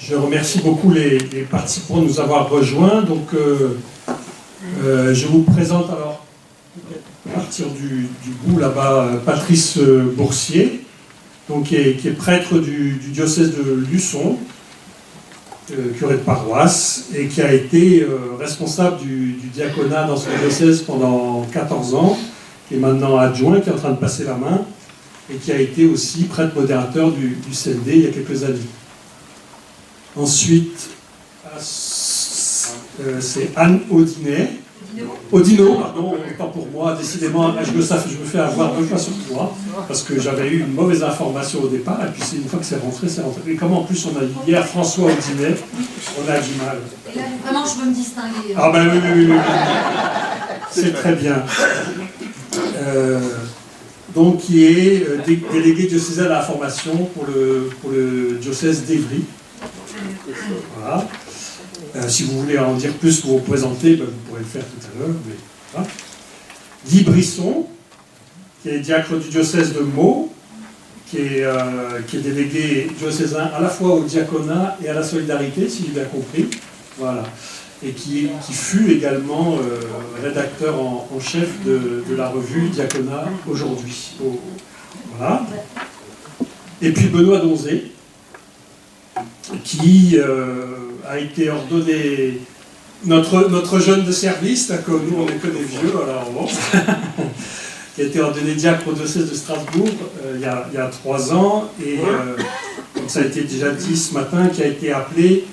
Je remercie beaucoup les participants de nous avoir rejoints. Donc, je vous présente alors, à partir du bout là-bas, Patrice Boursier, donc, qui est prêtre du diocèse de Luçon, curé de paroisse, et qui a été responsable du diaconat dans ce diocèse pendant 14 ans, qui est maintenant adjoint, qui est en train de passer la main, et qui a été aussi prêtre modérateur du CLD il y a quelques années. Ensuite, c'est Anne Audineau, pardon, autant pour moi, décidément, je me fais avoir 2 fois sur 3, parce que j'avais eu une mauvaise information au départ, et puis une fois que c'est rentré, c'est rentré. Et comme en plus on a dit hier François Audinet, on a du mal. Et là, vraiment, je veux me distinguer. Ah ben oui. C'est très bien. Donc, qui est délégué diocésain à la formation pour le diocèse d'Évry. Voilà. Si vous voulez en dire plus pour vous présenter, vous pourrez le faire tout à l'heure. Voilà. Guy Brisson, qui est diacre du diocèse de Meaux, qui est délégué diocésain à la fois au diaconat et à la solidarité, si j'ai bien compris. Voilà. Et qui fut également rédacteur en chef de la revue Diaconat aujourd'hui. Voilà. Et puis Benoît Donzé, qui a été ordonné notre jeune de service, là, comme nous on est que des vieux, alors bon, qui a été ordonné diacre au diocèse de Strasbourg il y a 3 ans, et comme ça a été déjà dit ce matin, qui a été appelé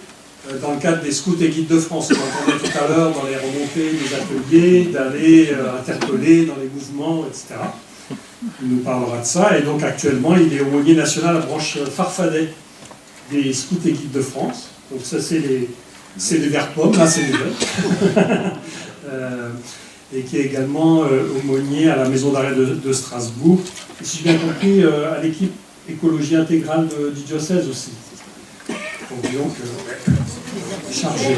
dans le cadre des scouts et guides de France. On entendait tout à l'heure dans les remontées des ateliers, d'aller interpeller dans les mouvements, etc. Il nous parlera de ça, et donc actuellement il est aumônier national à la branche Farfadet des scouts et guides de France. Donc ça c'est les verts pommes, là c'est les verts. Et qui est également aumônier à la maison d'arrêt de Strasbourg. Et si j'ai bien compris, à l'équipe écologie intégrale du diocèse aussi. Donc chargé.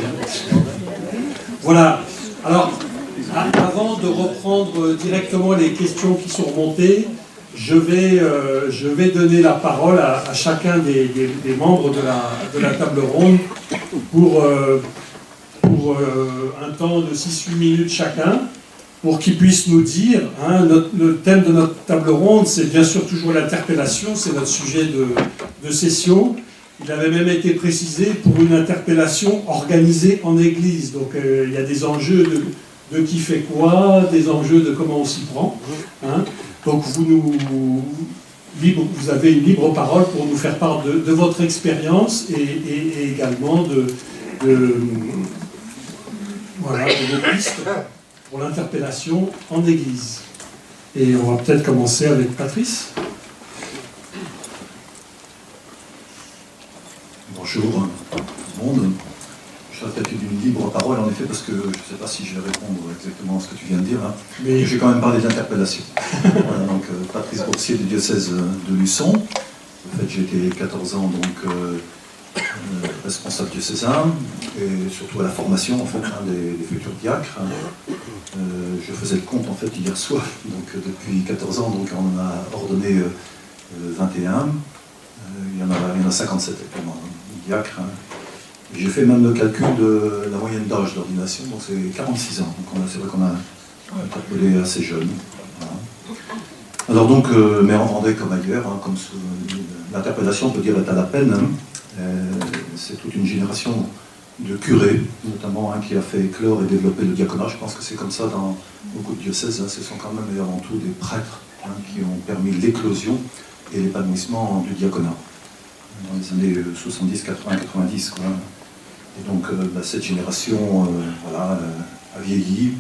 Voilà. Alors, avant de reprendre directement les questions qui sont remontées, je vais donner la parole à chacun des membres de la table ronde pour un temps de 6-8 minutes chacun, pour qu'ils puissent nous dire, le thème de notre table ronde, c'est bien sûr toujours l'interpellation, c'est notre sujet de session. Il avait même été précisé pour une interpellation organisée en église. Donc il y a des enjeux de qui fait quoi, des enjeux de comment on s'y prend. Donc vous avez une libre parole pour nous faire part de votre expérience et également de vos pistes pour l'interpellation en église. Et on va peut-être commencer avec Patrice. Bonjour tout le monde. Je serai peut-être d'une libre parole en effet parce que je ne sais pas si je vais répondre exactement à ce que tu viens de dire. Mais je vais quand même parler d'interpellation. Voilà, donc Patrice Boursier du diocèse de Luçon. En fait, j'ai été 14 ans donc responsable diocésain et surtout à la formation en fait des futurs diacres. Je faisais le compte en fait hier soir. Donc depuis 14 ans donc on en a ordonné 21. Il y en a 57 actuellement. Diacre. J'ai fait même le calcul de la moyenne d'âge d'ordination, donc c'est 46 ans. Donc c'est vrai qu'on a interpellé assez jeune. Voilà. Alors donc, mais en Vendée comme ailleurs, comme l'interpellation peut dire est à la peine, c'est toute une génération de curés, notamment qui a fait éclore et développer le diaconat. Je pense que c'est comme ça dans beaucoup de diocèses. Ce sont quand même et avant tout des prêtres qui ont permis l'éclosion et l'épanouissement du diaconat dans les années 70, 80, 90. Quoi. Et donc cette génération a vieilli,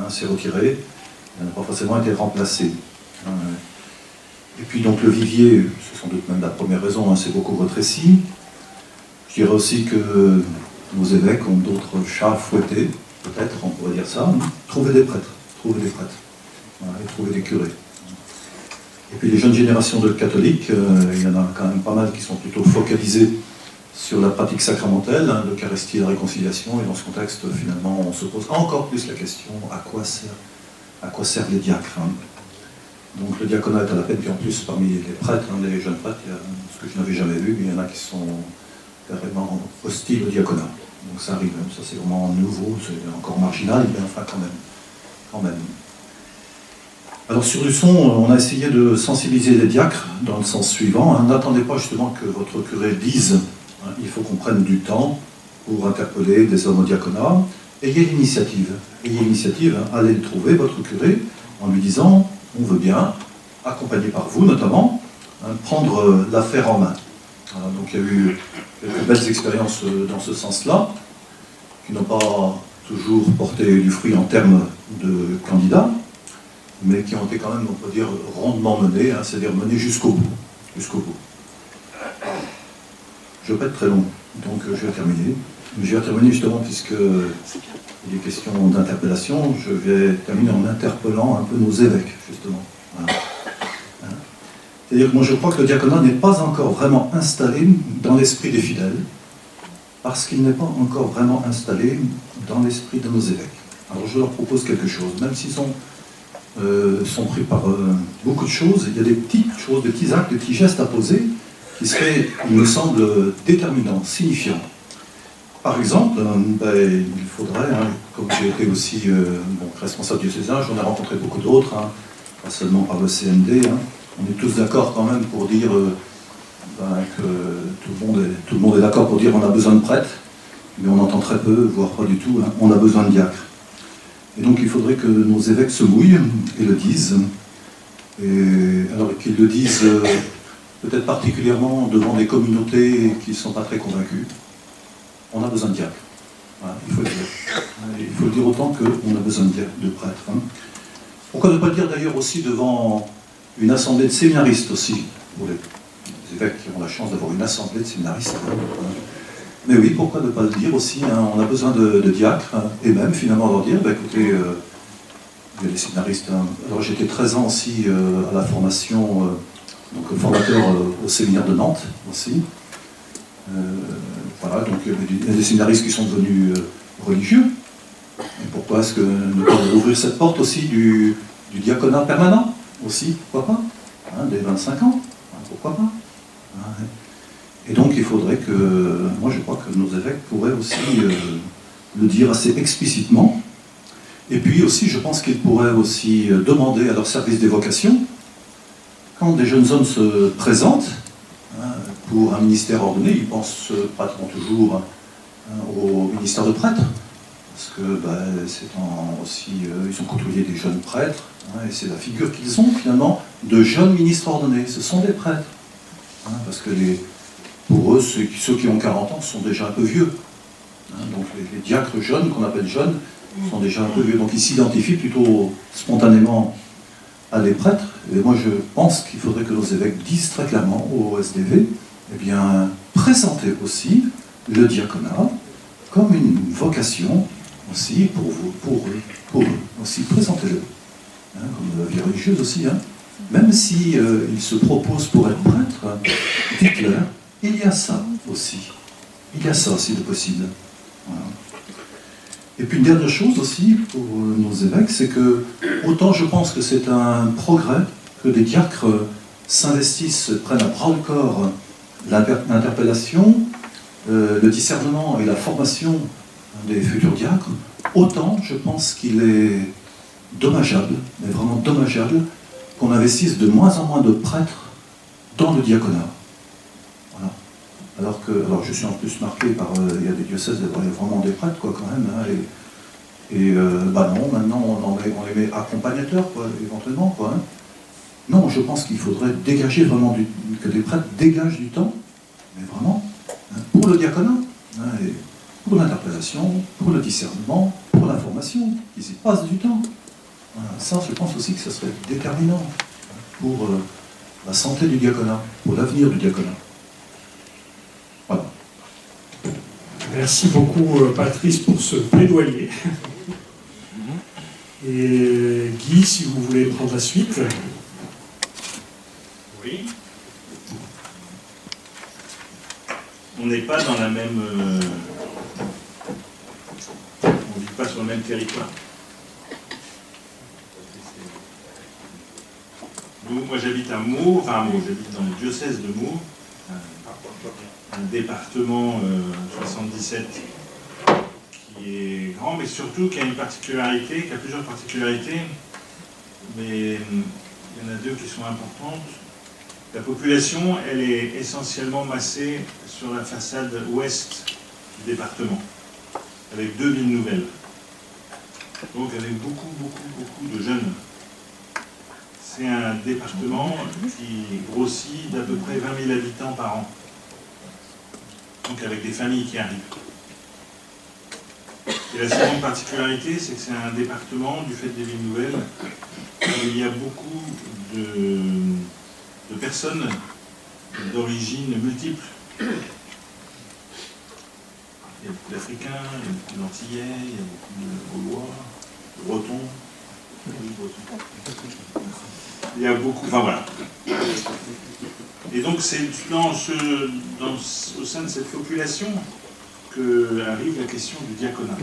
s'est retirée, elle n'a pas forcément été remplacée. Et puis donc le vivier, c'est sans doute même la première raison, s'est beaucoup rétréci. Je dirais aussi que nos évêques ont d'autres chats à fouetter, peut-être, on pourrait dire ça. Trouver des prêtres, et trouver des curés. Et puis les jeunes générations de catholiques, il y en a quand même pas mal qui sont plutôt focalisées sur la pratique sacramentelle, l'Eucharistie et la réconciliation, et dans ce contexte, finalement, on se pose encore plus la question, à quoi servent les diacres Donc le diaconat est à la peine, puis en plus, parmi les prêtres, les jeunes prêtres, ce que je n'avais jamais vu, il y en a qui sont carrément hostile au diaconat. Donc ça arrive, ça c'est vraiment nouveau, c'est encore marginal, mais enfin quand même. Alors sur le son, on a essayé de sensibiliser les diacres dans le sens suivant. Hein. N'attendez pas justement que votre curé dise, hein, il faut qu'on prenne du temps pour interpeller des hommes au diaconat. Ayez l'initiative, hein. Allez le trouver, votre curé, en lui disant, on veut bien, accompagné par vous notamment, hein, prendre l'affaire en main. Voilà, donc il y a eu quelques belles expériences dans ce sens-là, qui n'ont pas toujours porté du fruit en termes de candidats, mais qui ont été quand même, on peut dire, rondement menées, hein, c'est-à-dire menées jusqu'au bout. Je ne vais pas être très long, donc je vais terminer. Je vais terminer justement, puisqu'il est question d'interpellation, je vais terminer en interpellant un peu nos évêques, justement. Voilà. C'est-à-dire que moi je crois que le diaconat n'est pas encore vraiment installé dans l'esprit des fidèles, parce qu'il n'est pas encore vraiment installé dans l'esprit de nos évêques. Alors je leur propose quelque chose, même s'ils sont pris par beaucoup de choses, il y a des petites choses, des petits actes, des petits gestes à poser, qui seraient, il me semble, déterminants, signifiants. Par exemple, il faudrait, hein, comme j'ai été aussi responsable diocésain, j'en ai rencontré beaucoup d'autres, hein, pas seulement par le CND, hein, on est tous d'accord quand même pour dire que tout le monde est d'accord pour dire qu'on a besoin de prêtres, mais on entend très peu, voire pas du tout, hein, on a besoin de diacres. Et donc il faudrait que nos évêques se mouillent et le disent, et alors qu'ils le disent peut-être particulièrement devant des communautés qui ne sont pas très convaincues. On a besoin de diacres. Voilà, il faut le dire. Il faut le dire autant qu'on a besoin de prêtres. Hein. Pourquoi ne pas le dire d'ailleurs aussi devant une assemblée de séminaristes aussi, pour les évêques qui ont la chance d'avoir une assemblée de séminaristes. Mais oui, pourquoi ne pas le dire aussi, hein, on a besoin de diacres, hein, et même finalement leur dire, écoutez, il y a des séminaristes. Hein. Alors j'étais 13 ans aussi à la formation, donc formateur au séminaire de Nantes aussi. Voilà, donc il y a des séminaristes qui sont devenus religieux. Et pourquoi est-ce que ne pas ouvrir cette porte aussi du diaconat permanent aussi, pourquoi pas, hein, dès 25 ans, hein, pourquoi pas. Hein. Et donc il faudrait que, moi je crois que nos évêques pourraient aussi le dire assez explicitement. Et puis aussi, je pense qu'ils pourraient aussi demander à leur service des vocations, quand des jeunes hommes se présentent, hein, pour un ministère ordonné, ils pensent pratiquement toujours hein, au ministère de prêtre, parce que ils ont côtoyé des jeunes prêtres, hein, et c'est la figure qu'ils ont finalement de jeunes ministres ordonnés, ce sont des prêtres. Hein, parce que pour eux, ceux qui ont 40 ans sont déjà un peu vieux. Hein, donc les diacres jeunes, qu'on appelle jeunes, sont déjà un peu vieux. Donc ils s'identifient plutôt spontanément à des prêtres. Et moi je pense qu'il faudrait que nos évêques disent très clairement au SDV, eh bien, présentez aussi le diaconat comme une vocation aussi pour eux aussi, présentez-le. Hein, comme la vie religieuse aussi, hein. Même si ils se proposent pour être prêtres, dites-leur, il y a ça aussi. Il y a ça aussi de possible. Voilà. Et puis une dernière chose aussi pour nos évêques, c'est que autant je pense que c'est un progrès que des diacres s'investissent, prennent à bras-le-corps l'interpellation, le discernement et la formation des futurs diacres, autant je pense qu'il est dommageable, mais vraiment dommageable, qu'on investisse de moins en moins de prêtres dans le diaconat. Voilà. Alors je suis en plus marqué par, il y a des diocèses, il y a vraiment des prêtres, quoi, quand même, hein, non, maintenant on les met accompagnateurs, quoi, éventuellement, quoi. Hein. Non, je pense qu'il faudrait dégager vraiment, que des prêtres dégagent du temps, mais vraiment, hein, pour le diaconat, hein, et pour l'interprétation, pour le discernement, pour la formation, qu'ils y passent du temps. Voilà. Ça, je pense aussi que ce serait déterminant pour la santé du diaconat, pour l'avenir du diaconat. Voilà. Merci beaucoup, Patrice, pour ce plaidoyer. Et Guy, si vous voulez prendre la suite. Oui. On n'est pas dans la même... on ne vit pas sur le même territoire. Moi j'habite à Meaux, j'habite dans le diocèse de Meaux, un département 77 qui est grand, mais surtout qui a une particularité, qui a plusieurs particularités, mais il y en a deux qui sont importantes. La population, elle est essentiellement massée sur la façade ouest du département, avec 2 villes nouvelles. Donc avec beaucoup de jeunes. C'est un département qui grossit d'à peu près 20 000 habitants par an. Donc avec des familles qui arrivent. Et la seconde particularité, c'est que c'est un département, du fait des villes nouvelles, où il y a beaucoup de personnes d'origine multiple. Il y a beaucoup d'Africains, il y a beaucoup d'Antillais, il y a beaucoup de Gaulois, de Bretons. Il y a beaucoup, enfin voilà. Et donc c'est au sein de cette population qu'arrive la question du diaconat.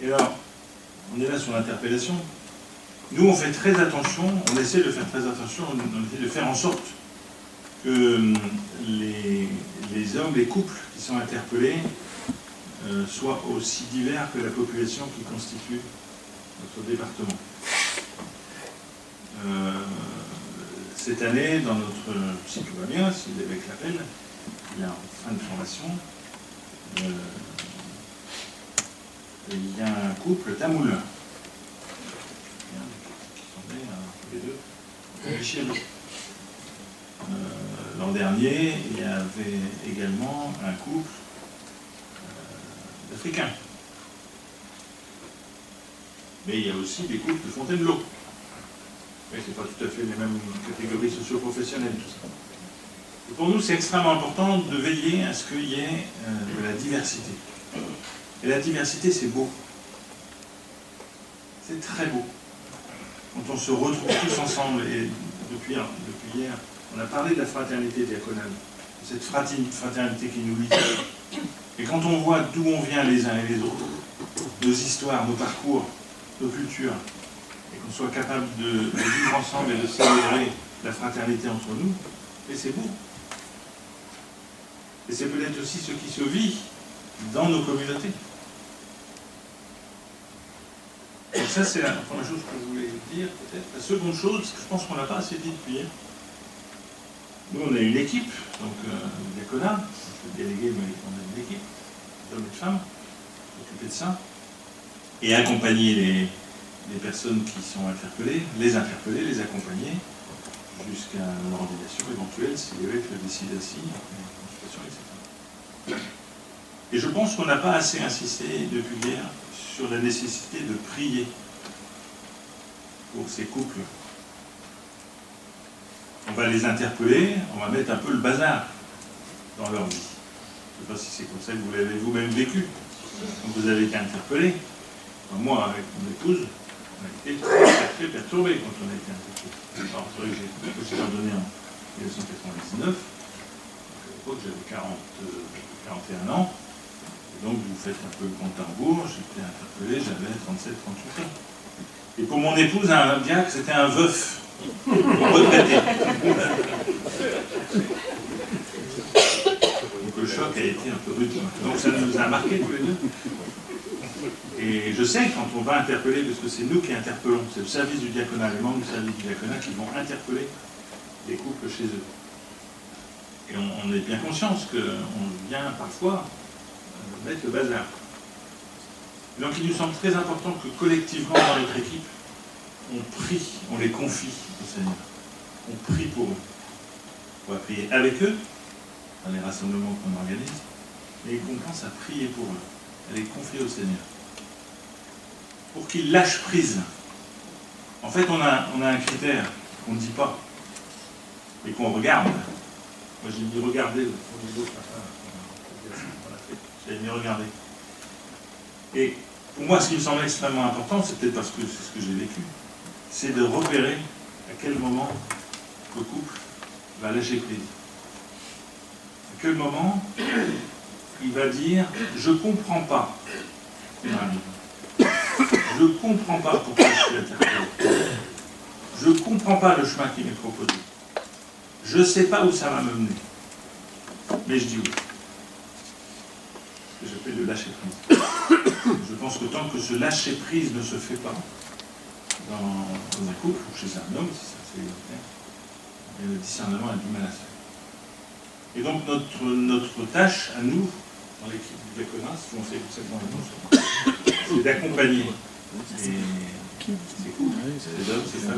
Et alors, on est là sur l'interpellation. Nous, on fait très attention, on essaie de faire très attention, on essaie de faire en sorte que les hommes, les couples qui sont interpellés soient aussi divers que la population qui constitue notre département. Cette année, dans notre, si tout va bien, si l'évêque l'appelle, il est en fin de formation, il y a un couple tamoul, qui sont nés tous les deux, Michel. L'an dernier, il y avait également un couple d'Africains. Mais il y a aussi des couples de Fontainebleau. Mais ce n'est pas tout à fait les mêmes catégories socio-professionnelles, tout ça. Et pour nous, c'est extrêmement important de veiller à ce qu'il y ait de la diversité. Et la diversité, c'est beau. C'est très beau. Quand on se retrouve tous ensemble, et depuis hier, on a parlé de la fraternité diaconale, de cette fraternité qui nous lie. Et quand on voit d'où on vient les uns et les autres, nos histoires, nos parcours, nos cultures, et qu'on soit capable de vivre ensemble et de célébrer la fraternité entre nous, et c'est beau. Et c'est peut-être aussi ce qui se vit dans nos communautés. Donc ça, c'est la première chose que je voulais dire, peut-être. La seconde chose, je pense qu'on n'a pas assez dit depuis hier. Nous, on a une équipe, donc le diaconat, le délégué, mais on a une équipe, d'hommes et de femmes, s'occuper de ça, et accompagner les personnes qui sont interpellées, les accompagner, jusqu'à l'ordination éventuelle, si l'évêque le décide ainsi, etc. Et je pense qu'on n'a pas assez insisté depuis hier sur la nécessité de prier pour ces couples. On va les interpeller, on va mettre un peu le bazar dans leur vie. Je ne sais pas si c'est comme ça que vous l'avez vous-même vécu, quand vous avez été interpellé. Enfin, moi, avec mon épouse, on a été très perturbés quand on a été interpellé. Alors, c'est vrai que j'ai pardonné en 1999, à l'époque j'avais 41 ans, et donc vous faites un peu le compte à rebours, j'étais interpellé, j'avais 37-38 ans. Et pour mon épouse, un diacre, c'était un veuf, retraité. Donc le choc a été un peu rude. Donc ça nous a marqués tous les deux. Et je sais, quand on va interpeller, parce que c'est nous qui interpellons, c'est le service du diaconat, les membres du service du diaconat qui vont interpeller les couples chez eux. Et on est bien conscient qu'on vient parfois mettre le bazar. Donc il nous semble très important que collectivement dans notre équipe, on prie, on les confie au Seigneur. On prie pour eux. On va prier avec eux, dans les rassemblements qu'on organise, mais qu'on pense à prier pour eux, à les confier au Seigneur. Pour qu'ils lâchent prise. En fait, on a un critère qu'on ne dit pas, et qu'on regarde. Moi j'ai dit regardez, j'ai mis regarder. Et pour moi, ce qui me semble extrêmement important, c'est peut-être parce que c'est ce que j'ai vécu, c'est de repérer à quel moment le couple va lâcher prise. À quel moment il va dire « je ne comprends pas ». Je ne comprends pas pourquoi je suis interpellé. Je ne comprends pas le chemin qui m'est proposé. Je ne sais pas où ça va me mener, mais je dis oui. Ce que j'appelle le lâcher-prise. Je pense que tant que ce lâcher-prise ne se fait pas dans un couple, ou chez un homme, si ça se fait, le discernement a du mal à se faire. Et donc notre tâche à nous, dans l'équipe du diaconat, si on sait exactement c'est d'accompagner. C'est cool, c'est les hommes, c'est ça.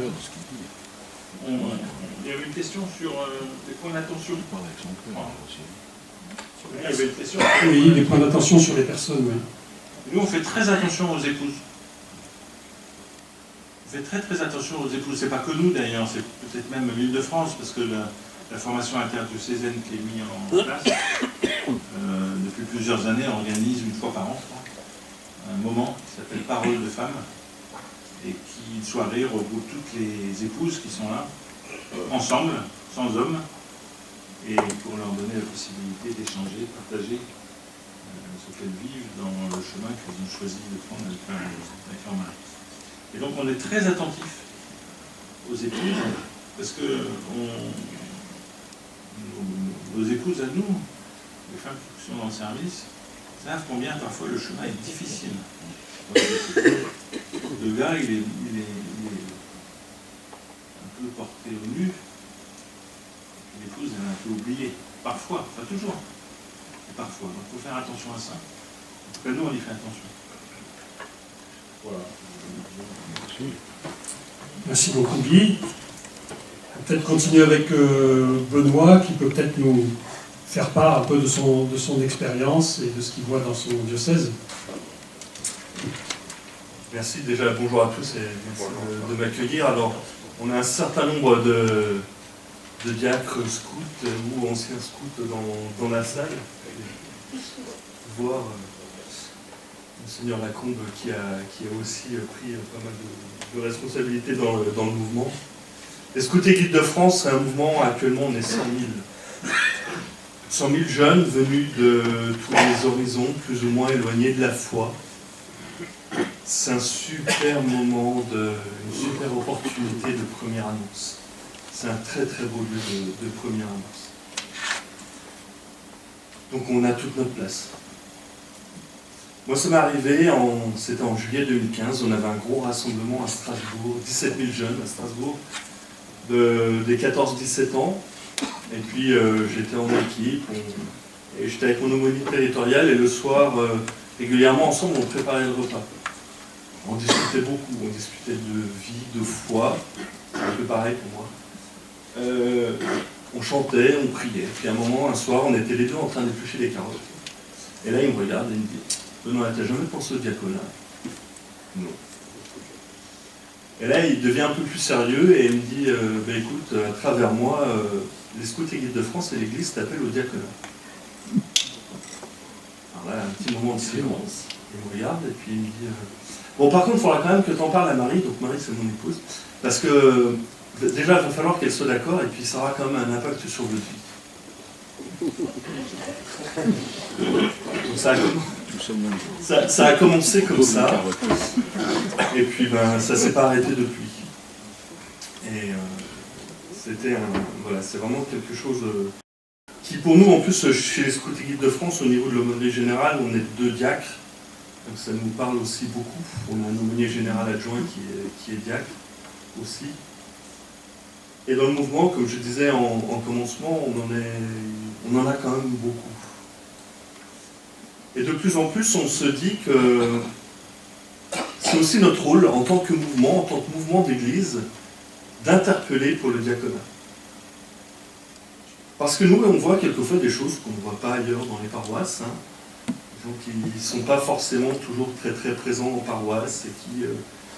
Il y avait une question sur les points d'attention. Il y avait une question. Oui, les points d'attention sur les personnes, oui. Nous, on fait très attention aux épouses. On fait très attention aux épouses. C'est pas que nous d'ailleurs, c'est peut-être même l'Île-de-France, parce que la formation interdiocésaine qui est mise en place, depuis plusieurs années, on organise une fois par an, un moment qui s'appelle Parole de femmes, et qui, une soirée, regroupe toutes les épouses qui sont là, ensemble, sans hommes, et pour leur donner la possibilité d'échanger, de partager ce qu'elles vivent dans le chemin qu'elles ont choisi de prendre avec leur mari. Et donc on est très attentif aux épouses, parce que nos épouses à nous, les femmes qui sont dans le service, savent combien parfois le chemin est difficile. Le gars, il est un peu porté au nu, et l'épouse, elle est un peu oubliée. Parfois, pas toujours, mais parfois. Donc il faut faire attention à ça. En tout cas, nous, on y fait attention. Voilà. Merci beaucoup, Guy. On va peut-être continuer avec Benoît, qui peut peut-être nous faire part un peu de son expérience et de ce qu'il voit dans son diocèse. Merci déjà, bonjour à tous et merci de m'accueillir. Alors, on a un certain nombre de diacres scouts ou anciens scouts dans la salle. Voir Monseigneur Lacombe qui a aussi pris pas mal de responsabilités dans le mouvement. Les Scouts et Guides de France, c'est un mouvement, actuellement on est 100 000. 100 000 jeunes venus de tous les horizons, plus ou moins éloignés de la foi. C'est un super moment, une super opportunité de première annonce. C'est un très beau lieu de première annonce. Donc on a toute notre place. Moi ça m'est arrivé, c'était en juillet 2015, on avait un gros rassemblement à Strasbourg, 17 000 jeunes à Strasbourg, des 14-17 ans. Et puis j'étais en équipe, et j'étais avec mon aumônier territorial, et le soir, régulièrement ensemble, on préparait le repas. On discutait beaucoup, on discutait de vie, de foi, c'est un peu pareil pour moi. On chantait, on priait. Puis à un moment, un soir, on était les deux en train d'éplucher des carottes. Et là, il me regarde et il me dit « Benoît, t'as jamais pensé au diaconat ?» Non. Et là, il devient un peu plus sérieux et il me dit « Écoute, à travers moi, les Scouts et Guides de France et l'Église t'appellent au diaconat. » Alors là, un petit moment de silence. Il me regarde et puis il me dit bon, par contre, il faudra quand même que tu en parles à Marie. Donc Marie, c'est mon épouse. Parce que déjà, il va falloir qu'elle soit d'accord et puis ça aura quand même un impact sur votre vie. Donc ça a commencé comme ça. Et puis ça s'est pas arrêté depuis. Et c'est vraiment quelque chose qui, pour nous, en plus, chez les Scouts et Guides de France, au niveau de l'aumônerie générale, on est 2 diacres. Donc ça nous parle aussi beaucoup. On a un aumônier général adjoint qui est diacre aussi. Et dans le mouvement, comme je disais en commencement, on en a quand même beaucoup. Et de plus en plus, on se dit que c'est aussi notre rôle en tant que mouvement d'église, d'interpeller pour le diaconat. Parce que nous, on voit quelquefois des choses qu'on ne voit pas ailleurs dans les paroisses. Des gens qui ne sont pas forcément toujours très présents en paroisse,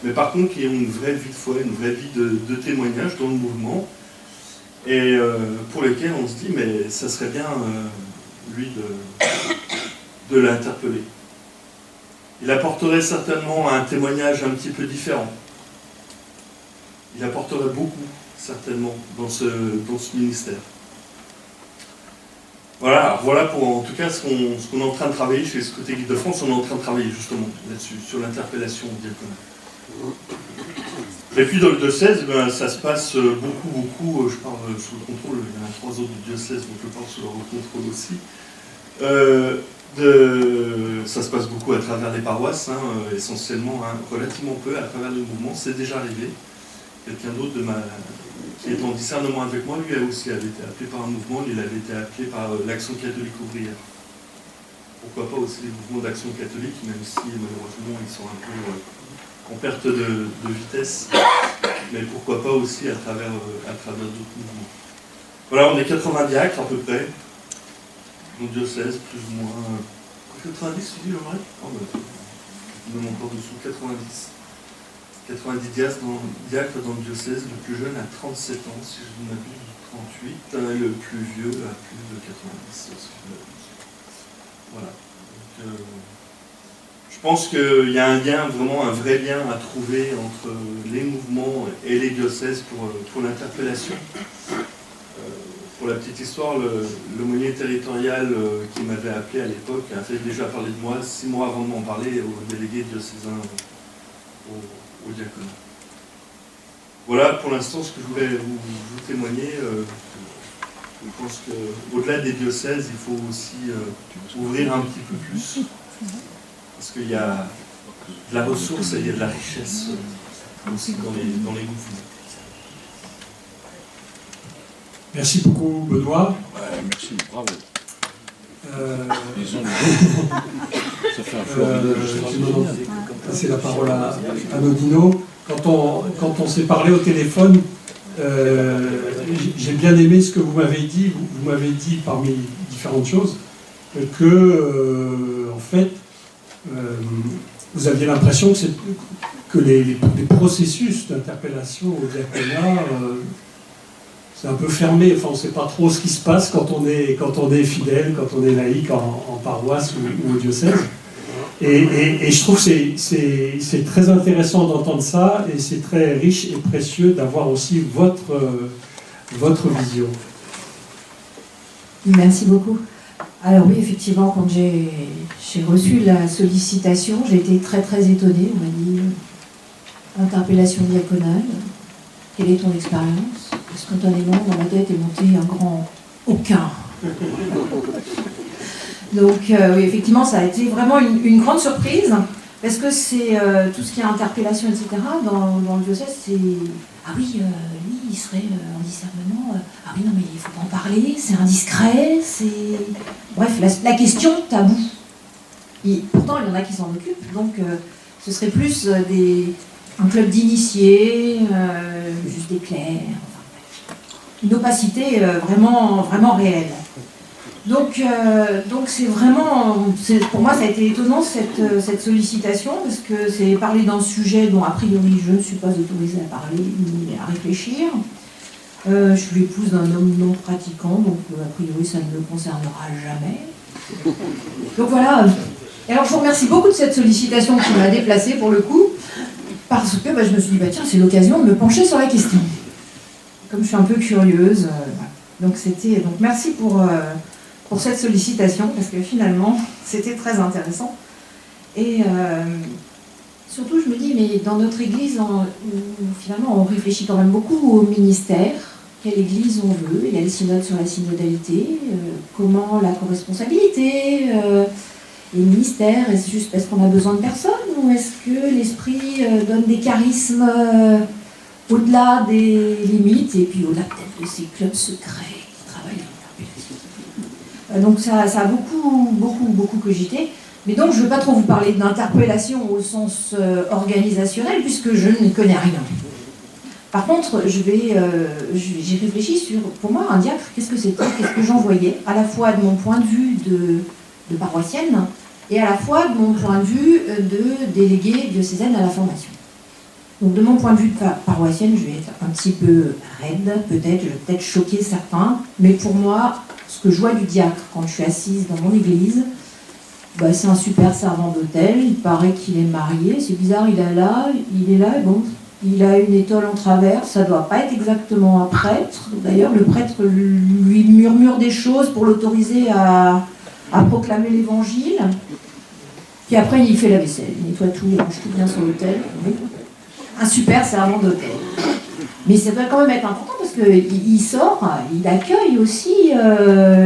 mais par contre qui ont une vraie vie de foi, une vraie vie de témoignage dans le mouvement, et pour lesquels on se dit, mais ça serait bien, lui, de l'interpeller. Il apporterait certainement un témoignage un petit peu différent. Il apporterait beaucoup, certainement, dans ce ministère. Voilà pour en tout cas ce qu'on est en train de travailler chez les Scouts et Guides de France. On est en train de travailler justement là-dessus, sur l'interpellation au diaconat. Et puis dans le diocèse, ça se passe beaucoup, je parle sous le contrôle, il y en a 3 autres du diocèse, donc je parle sous leur contrôle aussi. Ça se passe beaucoup à travers les paroisses, essentiellement, relativement peu à travers le mouvement, c'est déjà arrivé. Quelqu'un d'autre qui est en discernement avec moi, lui aussi avait été appelé par un mouvement, il avait été appelé par l'Action catholique ouvrière. Pourquoi pas aussi les mouvements d'Action catholique, même si malheureusement ils sont un peu en perte de vitesse, mais pourquoi pas aussi à travers d'autres mouvements. Voilà, on est 80 diacres à peu près, dans le diocèse, plus ou moins 90, tu dis, Jean-Marie ? Même encore dessous, 90. 90 diacres dans le diocèse, le plus jeune a 37 ans, si je ne m'abuse, 38, et le plus vieux a plus de 90, si je ne m'abuse. Voilà. Donc, je pense qu'il y a un lien, vraiment un vrai lien à trouver entre les mouvements et les diocèses pour l'interpellation. Pour la petite histoire, l'aumônier territorial qui m'avait appelé à l'époque a fait déjà parler de moi 6 mois avant de m'en parler au délégué diocésain au diaconat. Voilà pour l'instant ce que je voulais vous témoigner. Je pense qu'au-delà des diocèses, il faut aussi ouvrir un petit peu plus. Parce qu'il y a de la ressource et il y a de la richesse aussi dans les mouvements. Merci beaucoup, Benoît. Ouais, merci, bravo. Ça fait un formidable. Passer la parole à Nodino. Quand on s'est parlé au téléphone, j'ai bien aimé ce que vous m'avez dit. Vous m'avez dit, parmi différentes choses, que, en fait, vous aviez l'impression que les processus d'interpellation au diaconat, c'est un peu fermé. Enfin, on ne sait pas trop ce qui se passe quand on est fidèle, quand on est laïque en paroisse ou au diocèse. Et je trouve que c'est très intéressant d'entendre ça, et c'est très riche et précieux d'avoir aussi votre vision. Merci beaucoup. Alors oui, effectivement, quand j'ai reçu la sollicitation, j'ai été très très étonnée. On m'a dit interpellation diaconale, quelle est ton expérience? Spontanément, dans ma tête est monté un grand aucun. Donc oui, effectivement, ça a été vraiment une grande surprise, parce que c'est tout ce qui est interpellation, etc. Dans le diocèse, c'est ah oui, lui, il serait en discernement. Ah oui, non, mais il ne faut pas en parler, c'est indiscret, c'est. Bref, la question taboue. Et pourtant, il y en a qui s'en occupent, donc ce serait plus un club d'initiés, juste des clercs, enfin, une opacité vraiment, vraiment réelle. Donc c'est vraiment, pour moi ça a été étonnant cette sollicitation, parce que c'est parler d'un sujet dont a priori je ne suis pas autorisée à parler ni à réfléchir. Je suis l'épouse d'un homme non pratiquant, donc a priori ça ne me concernera jamais. Donc voilà. Et alors je vous remercie beaucoup de cette sollicitation qui m'a déplacée pour le coup, parce que je me suis dit tiens, c'est l'occasion de me pencher sur la question. Comme je suis un peu curieuse, donc merci pour cette sollicitation, parce que finalement, c'était très intéressant. Et surtout, je me dis, mais dans notre Église, finalement, on réfléchit quand même beaucoup au ministère, quelle Église on veut, il y a le synode sur la synodalité, comment la co-responsabilité, les ministères, est-ce juste parce qu'on a besoin de personnes, ou est-ce que l'Esprit donne des charismes au-delà des limites, et puis au-delà peut-être de ces clubs secrets qui travaillent. Donc ça a beaucoup cogité. Mais donc je ne veux pas trop vous parler d'interpellation au sens organisationnel, puisque je ne connais rien. Par contre, j'ai réfléchi sur, pour moi, un diacre, qu'est-ce que c'était, qu'est-ce que j'en voyais, à la fois de mon point de vue de paroissienne, et à la fois de mon point de vue de déléguée diocésaine à la formation. Donc de mon point de vue de paroissienne, je vais être un petit peu raide, peut-être, je vais peut-être choquer certains, mais pour moi, ce que je vois du diacre quand je suis assise dans mon église, c'est un super servant d'hôtel, il paraît qu'il est marié, c'est bizarre, il est là, bon, il a une étole en travers, ça ne doit pas être exactement un prêtre. D'ailleurs, le prêtre lui murmure des choses pour l'autoriser à proclamer l'évangile. Puis après, il fait la vaisselle, il nettoie tout, il range tout bien sur l'hôtel. Oui. un super servant d'hôtel. Mais ça doit quand même être important parce qu'il sort, il accueille aussi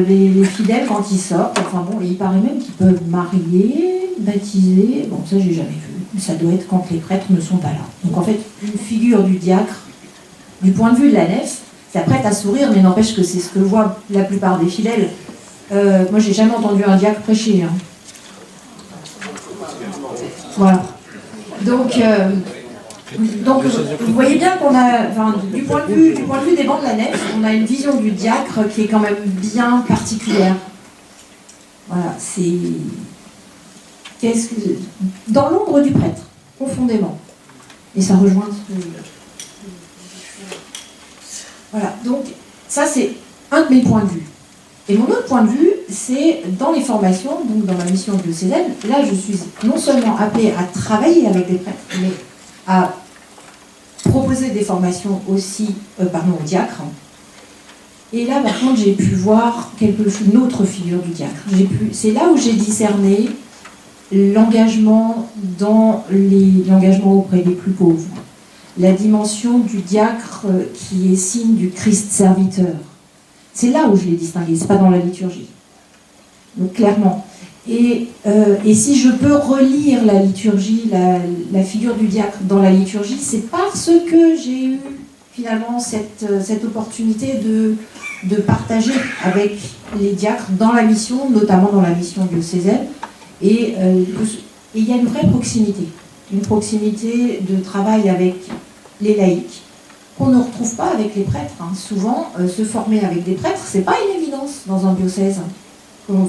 les fidèles quand ils sortent. Enfin bon, il paraît même qu'ils peuvent marier, baptiser. Bon, ça j'ai jamais vu. Ça doit être quand les prêtres ne sont pas là. Donc en fait, une figure du diacre, du point de vue de la nef, ça prête à sourire, mais n'empêche que c'est ce que voient la plupart des fidèles. Moi, j'ai jamais entendu un diacre prêcher. Hein. Voilà. Donc, vous voyez bien qu'on a, enfin, du point de vue des bancs de la nef, on a une vision du diacre qui est quand même bien particulière. Voilà, c'est dans l'ombre du prêtre, profondément. Et ça rejoint ce que... Voilà, donc ça c'est un de mes points de vue. Et mon autre point de vue, c'est dans les formations, donc dans ma mission diocésaine, là je suis non seulement appelée à travailler avec des prêtres, mais à proposer des formations aussi aux diacres. Et là par contre j'ai pu voir une autre figure du diacre. C'est là où j'ai discerné l'engagement auprès des plus pauvres. La dimension du diacre qui est signe du Christ serviteur. C'est là où je l'ai distingué, c'est pas dans la liturgie. Donc clairement. Et si je peux relire la liturgie, la figure du diacre dans la liturgie, c'est parce que j'ai eu finalement cette opportunité de partager avec les diacres dans la mission, notamment dans la mission diocésaine. Et il y a une vraie proximité. Une proximité de travail avec les laïcs qu'on ne retrouve pas avec les prêtres. Hein. Souvent, se former avec des prêtres, c'est pas une évidence dans un diocèse.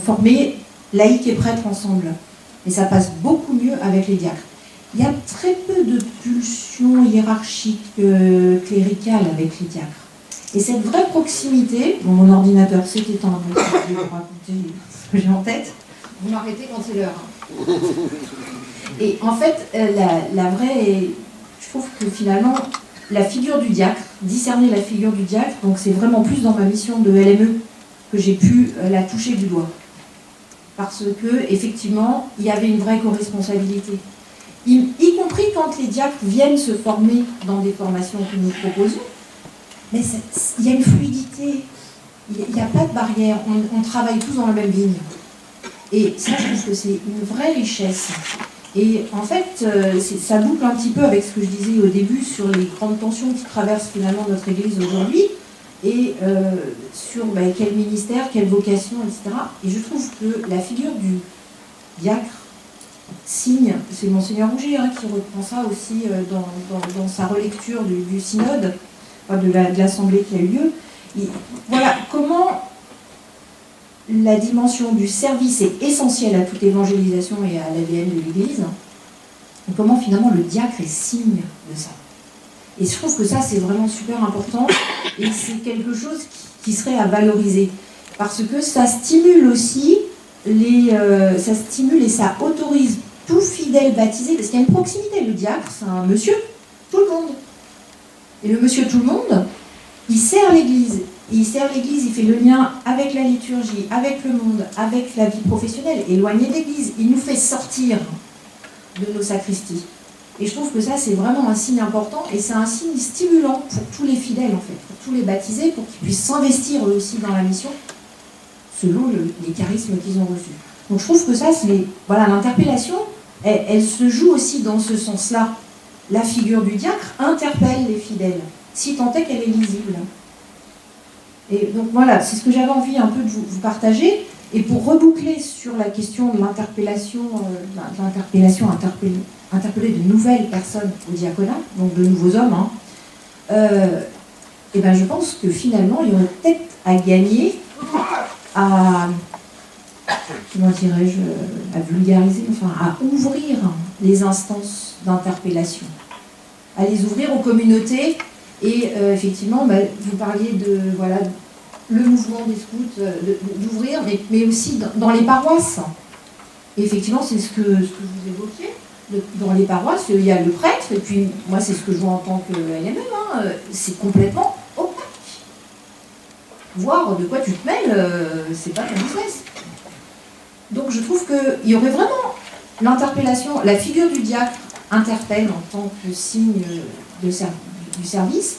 Former laïcs et prêtres ensemble. Et ça passe beaucoup mieux avec les diacres. Il y a très peu de pulsions hiérarchiques cléricales avec les diacres. Et cette vraie proximité, bon, mon ordinateur s'est éteint, donc je vais vous raconter ce que j'ai en tête. Vous m'arrêtez quand c'est l'heure. Hein. Et en fait, la vraie... Je trouve que finalement, la figure du diacre, discerner la figure du diacre, donc c'est vraiment plus dans ma mission de LME que j'ai pu la toucher du doigt. Parce que, effectivement, il y avait une vraie co-responsabilité. Y compris quand les diacres viennent se former dans des formations que nous proposons, mais il y a une fluidité, il n'y a pas de barrière, on travaille tous dans la même ligne. Et ça, je trouve que c'est une vraie richesse. Et en fait, ça boucle un petit peu avec ce que je disais au début sur les grandes tensions qui traversent finalement notre Église aujourd'hui, et sur quel ministère, quelle vocation, etc. Et je trouve que la figure du diacre signe, c'est Monseigneur Rouget qui reprend ça aussi dans sa relecture du synode, de l'assemblée qui a eu lieu. Voilà comment la dimension du service est essentielle à toute évangélisation et à l'ADN de l'Église, et comment finalement le diacre est signe de ça. Et je trouve que ça c'est vraiment super important, et c'est quelque chose qui serait à valoriser, parce que ça stimule aussi ça stimule et ça autorise tout fidèle baptisé, parce qu'il y a une proximité. Le diacre, c'est un monsieur, tout le monde. Et le monsieur tout le monde, il sert l'Église. Il sert l'Église, il fait le lien avec la liturgie, avec le monde, avec la vie professionnelle, éloigné de l'Église. Il nous fait sortir de nos sacristies. Et je trouve que ça, c'est vraiment un signe important, et c'est un signe stimulant pour tous les fidèles, en fait, pour tous les baptisés, pour qu'ils puissent s'investir eux aussi dans la mission, selon les charismes qu'ils ont reçus. Donc je trouve que ça, voilà, l'interpellation, elle se joue aussi dans ce sens-là. La figure du diacre interpelle les fidèles, si tant est qu'elle est lisible. Et donc voilà, c'est ce que j'avais envie un peu de vous partager. Et pour reboucler sur la question de l'interpellation, interpeller de nouvelles personnes au diaconat, donc de nouveaux hommes, et ben je pense que finalement, il y aurait peut-être à gagner à, comment dirais-je, à vulgariser, enfin à ouvrir les instances d'interpellation, à les ouvrir aux communautés. Et effectivement, vous parliez de le mouvement des scouts, d'ouvrir, mais aussi dans les paroisses. Et effectivement, c'est ce que vous évoquiez. Dans les paroisses, il y a le prêtre, et puis moi, c'est ce que je vois en tant que LME, c'est complètement opaque. Voir de quoi tu te mêles, c'est pas ton business. Donc je trouve qu'il y aurait vraiment l'interpellation, la figure du diacre interpelle en tant que signe du service.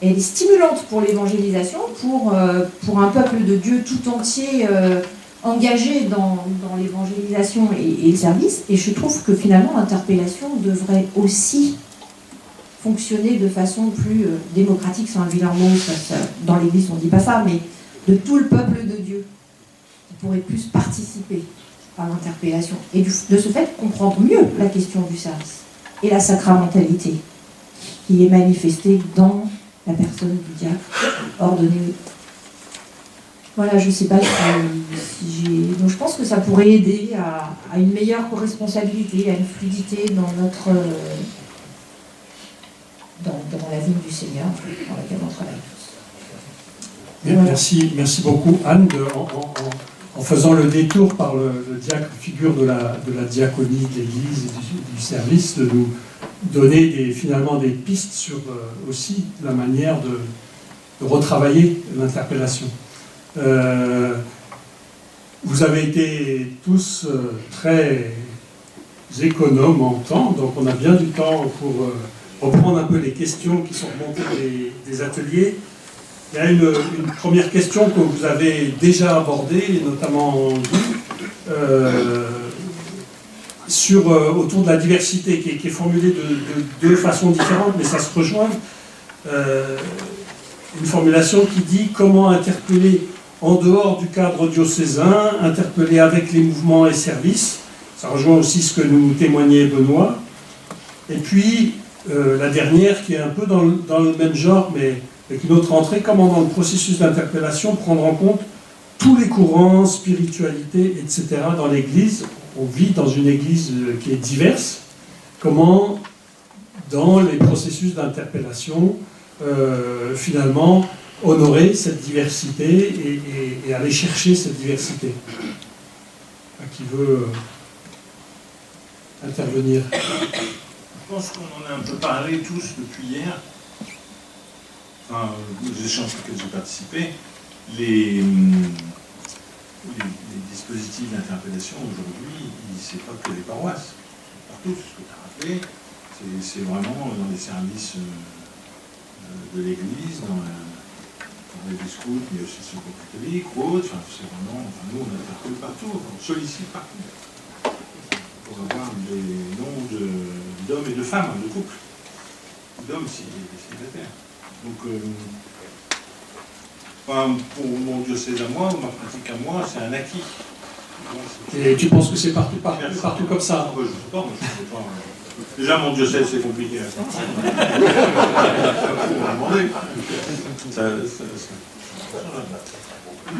Et elle est stimulante pour l'évangélisation, pour un peuple de Dieu tout entier engagé dans l'évangélisation et le service. Et je trouve que finalement, l'interpellation devrait aussi fonctionner de façon plus démocratique, c'est un vilain mot, dans l'Église on ne dit pas ça, mais de tout le peuple de Dieu, qui pourrait plus participer à l'interpellation. Et de ce fait, comprendre mieux la question du service et la sacramentalité qui est manifestée dans la personne du diacre ordonné. Voilà, je ne sais pas si j'ai... Donc je pense que ça pourrait aider à une meilleure co-responsabilité, à une fluidité dans notre... dans la vie du Seigneur, dans laquelle on travaille tous. Voilà. Merci beaucoup, Anne, en faisant le détour par le diacre, figure de la diaconie de l'Église et du service, de nous donner finalement des pistes sur aussi la manière de retravailler l'interpellation. Vous avez été tous très économes en temps, donc on a bien du temps pour reprendre un peu les questions qui sont remontées des ateliers. Il y a une première question que vous avez déjà abordée, notamment autour de la diversité, qui est formulée de deux façons différentes, mais ça se rejoint. Une formulation qui dit comment interpeller en dehors du cadre diocésain, interpeller avec les mouvements et services. Ça rejoint aussi ce que nous témoignait Benoît. Et puis, la dernière, qui est un peu dans le même genre, mais avec une autre entrée, comment dans le processus d'interpellation prendre en compte tous les courants, spiritualité, etc. dans l'Église. On vit dans une Église qui est diverse. Comment, dans les processus d'interpellation, finalement, honorer cette diversité et aller chercher cette diversité. Qui veut intervenir? Je pense qu'on en a un peu parlé tous depuis hier. Enfin, les échanges auxquels j'ai participé. Les dispositifs d'interpellation aujourd'hui, c'est pas que les paroisses. Partout, c'est ce que tu as rappelé. C'est vraiment dans les services de l'Église, dans les scouts, mais aussi le secours catholique ou autres. Enfin, c'est vraiment, nous, on interpelle partout, on sollicite partout. Pour avoir des noms d'hommes et de femmes, de couples. D'hommes, c'est célibataires. Donc, pour mon diocèse à moi, ma pratique à moi, c'est un acquis. Et tu penses que c'est partout comme ça? Je ne sais pas, moi je ne sais pas. Déjà, mon diocèse, c'est compliqué à sortir.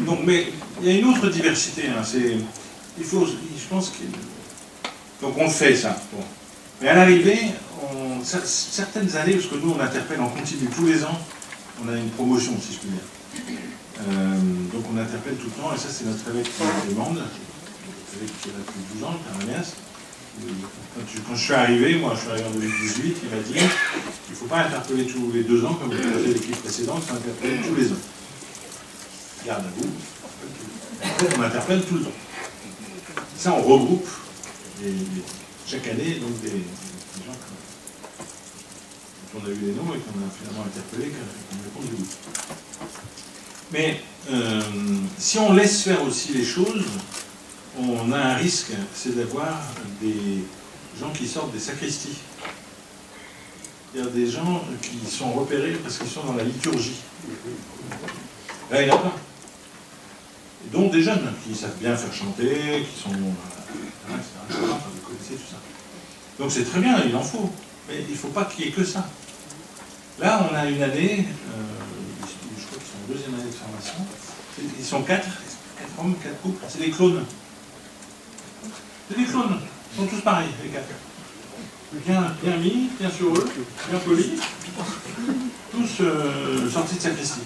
Donc, mais il y a une autre diversité. Hein, je pense que... Donc on fait ça. Bon. Mais à l'arrivée, certaines années, parce que nous on interpelle en continu tous les ans, on a une promotion si je puis dire. Donc on interpelle tout le temps, et ça c'est notre évêque qui nous demande, l'évêque qui est là depuis 12 ans, le Père Agnès. Quand je suis arrivé, moi je suis arrivé en 2018, il m'a dit qu'il ne faut pas interpeller tous les 2 ans, comme vous l'avez fait l'équipe précédente, il faut interpeller tous les ans. Garde à vous, on interpelle tout le temps. Ça on regroupe. Chaque année, donc des gens qu'on a eu les noms et qu'on a finalement interpellés, qu'on répond du bout. Mais si on laisse faire aussi les choses, on a un risque, c'est d'avoir des gens qui sortent des sacristies. C'est-à-dire des gens qui sont repérés parce qu'ils sont dans la liturgie. Là, il y en a plein. Dont des jeunes qui savent bien faire chanter, qui sont... vous connaissez tout ça. Donc c'est très bien, il en faut. Mais il ne faut pas qu'il y ait que ça. Là, on a une année, je crois qu'ils sont en 2e année de formation. Ils sont 4 hommes, 4 couples. C'est des clones. C'est des clones. Ils sont tous pareils, les 4. Bien mis, bien sur eux, bien polis. Tous sortis de sacristie.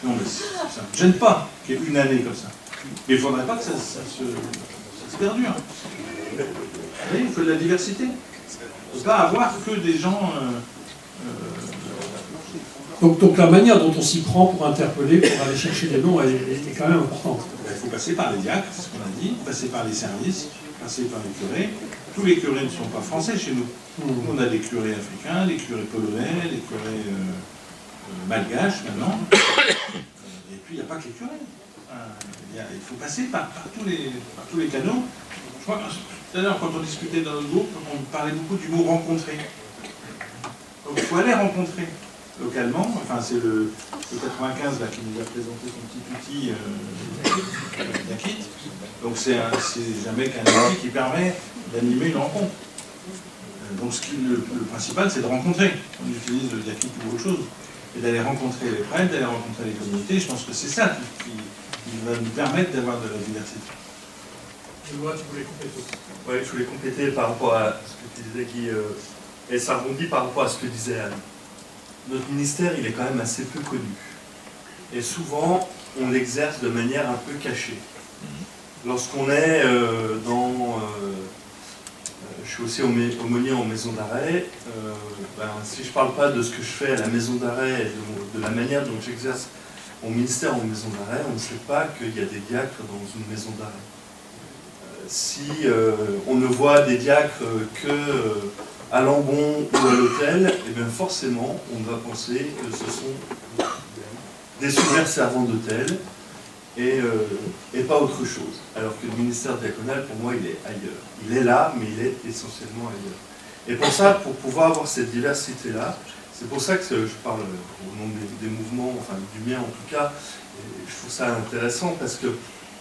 Non, mais ça ne me gêne pas qu'il y ait une année comme ça. Mais il ne faudrait pas que ça se perdure. Vous voyez, il faut de la diversité. Il ne faut pas avoir que des gens... Donc la manière dont on s'y prend pour interpeller, pour aller chercher des noms, est quand même importante. Il faut passer par les diacres, c'est ce qu'on a dit, passer par les services, passer par les curés, tous les curés ne sont pas français chez nous. On a des curés africains, des curés polonais, des curés malgaches maintenant. Et puis il n'y a pas que les curés. Il faut passer par tous les canaux. Je crois que tout à l'heure, quand on discutait dans notre groupe, on parlait beaucoup du mot rencontrer. Donc il faut aller rencontrer localement. Enfin, c'est le 95 là, qui nous a présenté son petit outil d'Akit. Donc c'est un mec, un outil qui permet d'animer une rencontre. Donc le principal, c'est de rencontrer. On utilise Yakit ou autre chose. Et d'aller rencontrer les prêtres, d'aller rencontrer les communautés. Je pense que c'est ça qui va nous permettre d'avoir de la diversité. Tu voulais compléter. Oui, je voulais compléter par rapport à ce que tu disais, Guy, et ça rebondit par rapport à ce que disait Anne. Notre ministère, il est quand même assez peu connu. Et souvent, on l'exerce de manière un peu cachée. Lorsqu'on est je suis aussi aumônier en maison d'arrêt, si je ne parle pas de ce que je fais à la maison d'arrêt et de la manière dont j'exerce mon ministère en maison d'arrêt, on ne sait pas qu'il y a des diacres dans une maison d'arrêt. Si on ne voit des diacres qu'à l'ambon ou à l'hôtel, eh bien forcément, on va penser que ce sont des super servants d'hôtel et pas autre chose. Alors que le ministère diaconal, pour moi, il est ailleurs. Il est là, mais il est essentiellement ailleurs. Et pour ça, pour pouvoir avoir cette diversité-là, c'est pour ça que je parle au nom des mouvements, enfin du mien en tout cas, et je trouve ça intéressant parce que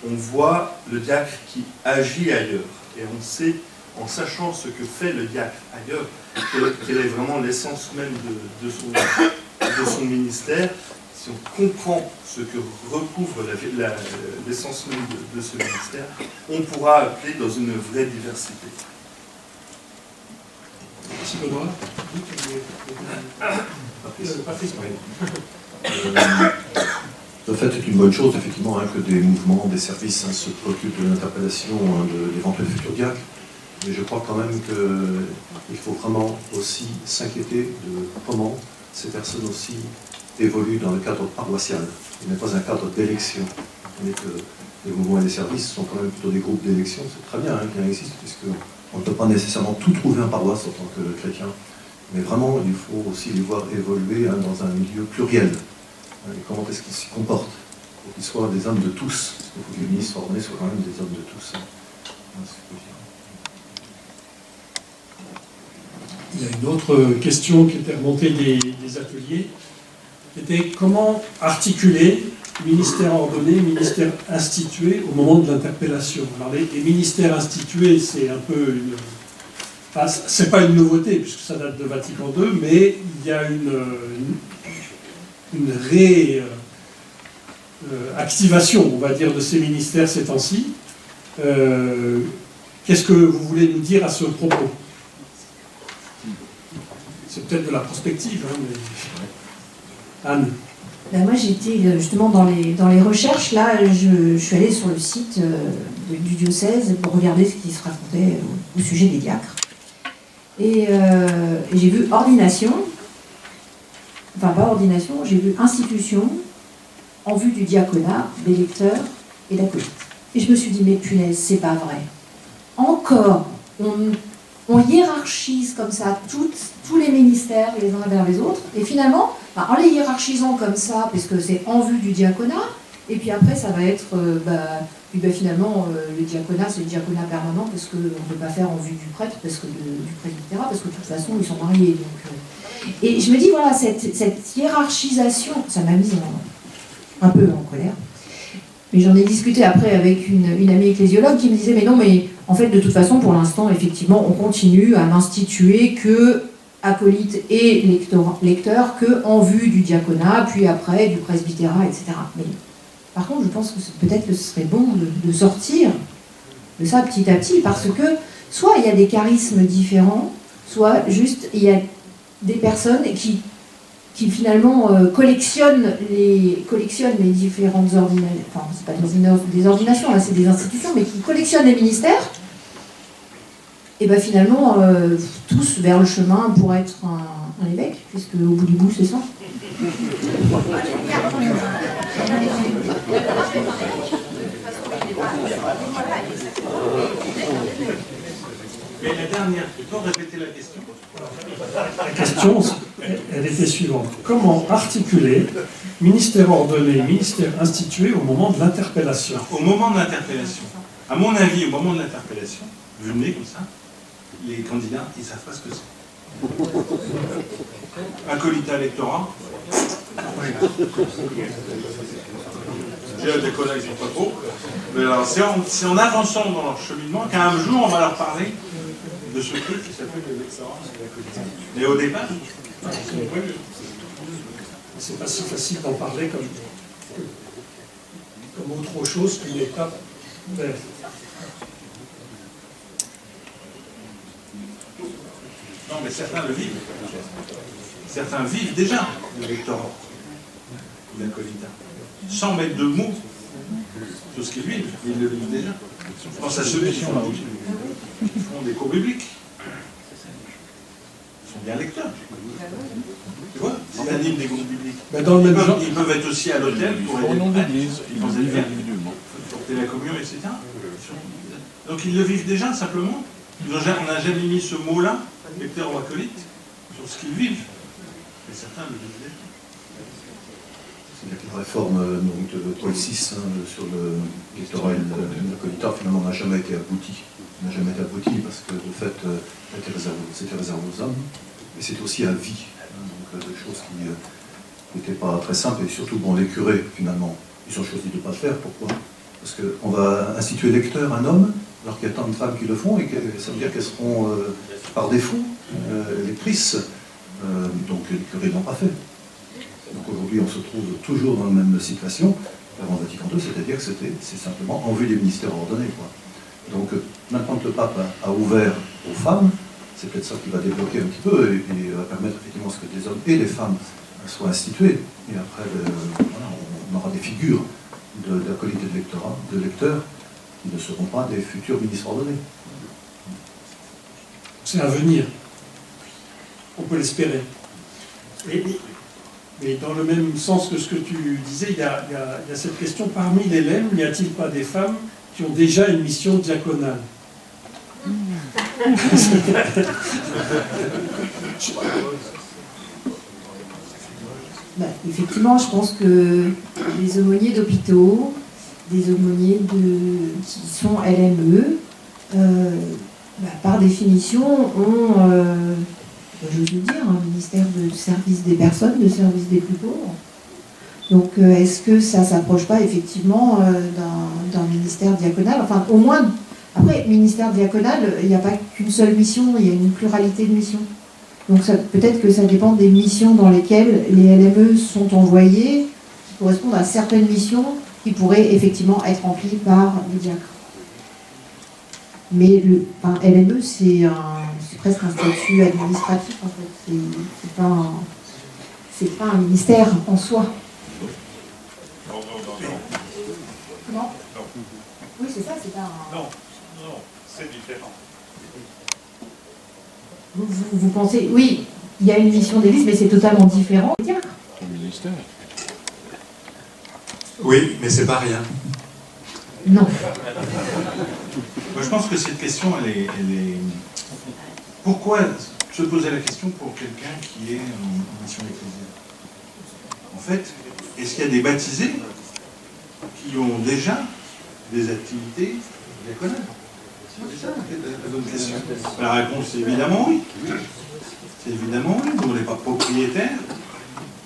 on voit le diacre qui agit ailleurs. Et on sait, en sachant ce que fait le diacre ailleurs, quelle est vraiment l'essence même de son ministère. Si on comprend ce que recouvre l'essence même de ce ministère, on pourra appeler dans une vraie diversité. Merci Benoît. Patrice. En fait, c'est une bonne chose, effectivement, que des mouvements, des services se préoccupent de l'interpellation d'éventuels futurs diacres. Mais je crois quand même qu'il faut vraiment aussi s'inquiéter de comment ces personnes aussi évoluent dans le cadre paroissial. Il n'est pas un cadre d'élection. Les mouvements et les services sont quand même plutôt des groupes d'élection. C'est très bien qu'il en existe, puisqu'on ne peut pas nécessairement tout trouver en paroisse en tant que chrétien. Mais vraiment, il faut aussi les voir évoluer dans un milieu pluriel. Et comment est-ce qu'ils s'y comportent pour qu'ils soient des hommes de tous. Parce qu'il faut que les ministres ordonnés soient quand même des hommes de tous. Il y a une autre question qui était remontée des ateliers, qui était comment articuler ministère ordonné, ministère institué au moment de l'interpellation. Alors les ministères institués, c'est un peu une... Enfin, c'est pas une nouveauté, puisque ça date de Vatican II, mais il y a une réactivation, on va dire, de ces ministères ces temps-ci. Qu'est-ce que vous voulez nous dire à ce propos? C'est peut-être de la prospective, mais... Anne. Ben moi j'étais justement dans les recherches, là je suis allée sur le site du diocèse pour regarder ce qui se racontait au sujet des diacres. Et j'ai vu ordination, enfin pas ordination, j'ai vu institution en vue du diaconat, des lecteurs et d'acolytes. Et je me suis dit, mais punaise, c'est pas vrai. Encore, on hiérarchise comme ça tous les ministères les uns vers les autres, et finalement, en les hiérarchisant comme ça, parce que c'est en vue du diaconat, et puis après ça va être, finalement, le diaconat, c'est le diaconat permanent, parce qu'on ne peut pas faire en vue du prêtre, parce que du presbytérat, parce que de toute façon, ils sont mariés. Donc, et je me dis, voilà, cette hiérarchisation, ça m'a mise un peu en colère. Mais j'en ai discuté après avec une amie ecclésiologue qui me disait, mais non, mais en fait, de toute façon, pour l'instant, effectivement, on continue à n'instituer que acolytes et lecteurs que en vue du diaconat, puis après du presbytérat, etc. Mais par contre, je pense que peut-être que ce serait bon de sortir de ça petit à petit, parce que soit il y a des charismes différents, soit juste il y a des personnes qui finalement collectionnent les différentes ordinations, enfin c'est pas des ordinations, là c'est des institutions, mais qui collectionnent les ministères, et bien finalement tous vers le chemin pour être un évêque, puisque au bout du bout c'est ça. Mais la dernière, tu peux répéter la question? La question, elle était suivante. Comment articuler ministère ordonné, ministère institué au moment de l'interpellation? Au moment de l'interpellation, à mon avis, au moment de l'interpellation, vu le nez comme ça, les candidats, ils ne savent pas ce que c'est. Acolytat électorat. J'ai des collègues qui ne sont pas trop. Mais alors, c'est en avançant dans leur cheminement qu'un jour, on va leur parler de ce truc qui s'appelle l'électorat. Mais au départ, c'est pas si facile d'en parler comme autre chose qu'une étape vers. non, mais certains le vivent. Certains vivent déjà l'électorat ou l'acolytat, sans mettre de mots sur ce qu'ils vivent. Ils le vivent déjà. Je pense à ceux qui font des cours bibliques. Ils sont bien lecteurs. Tu vois, ils animent des groupes bibliques. Mais dans le même genre... Ils peuvent être aussi à l'hôtel pour aider les prêtres, ils vont aider porter la communion, etc. Donc ils le vivent déjà, simplement. On n'a jamais mis ce mot-là, lecteur ou acolyte, sur ce qu'ils vivent. Et certains le vivent déjà. C'est-à-dire que la réforme donc, de Paul VI sur l'électorat et l'acolytat, finalement, n'a jamais été aboutie. N'a jamais été abouti parce que, de fait, c'était réservé aux hommes, et c'est aussi à vie. Donc, des choses qui n'étaient pas très simples, et surtout, bon, les curés, finalement, ils ont choisi de ne pas le faire. Pourquoi? Parce qu'on va instituer lecteur un homme, alors qu'il y a tant de femmes qui le font, et que ça veut dire qu'elles seront, par défaut, lectrices. Donc, les curés ne l'ont pas fait. Donc aujourd'hui, on se trouve toujours dans la même situation avant Vatican II, c'est-à-dire que c'est simplement en vue des ministères ordonnés, quoi. Donc maintenant que le pape a ouvert aux femmes, c'est peut-être ça qui va débloquer un petit peu et va permettre effectivement à ce que des hommes et des femmes soient institués. Et après, voilà, on aura des figures d'acolytes et de lecteurs qui ne seront pas des futurs ministres ordonnés. C'est à venir. On peut l'espérer. Mais dans le même sens que ce que tu disais, il y a cette question, parmi les LEM, n'y a-t-il pas des femmes qui ont déjà une mission diaconale? Effectivement, je pense que les aumôniers d'hôpitaux, des aumôniers qui sont LME, par définition, ont... je veux dire, un ministère de service des personnes, de service des plus pauvres. Donc, est-ce que ça ne s'approche pas effectivement d'un ministère diaconal? Enfin, au moins, après, ministère diaconal, il n'y a pas qu'une seule mission, il y a une pluralité de missions. Donc, peut-être que ça dépend des missions dans lesquelles les LME sont envoyés, qui correspondent à certaines missions qui pourraient effectivement être remplies par les diacres. Mais LME, c'est presque un statut administratif, en fait. C'est pas un ministère en soi. Comment? Oui, c'est ça, c'est pas un... Non, c'est différent. Vous pensez... Oui, il y a une mission d'église, mais c'est totalement différent. Le ministère. Oui, mais c'est pas rien. Non. Moi, je pense que cette question, elle est... Pourquoi se poser la question pour quelqu'un qui est en mission ecclésiale? En fait, est-ce qu'il y a des baptisés qui ont déjà des activités diaconales? C'est ça la bonne question. La réponse est évidemment oui. C'est évidemment oui. On n'est pas propriétaire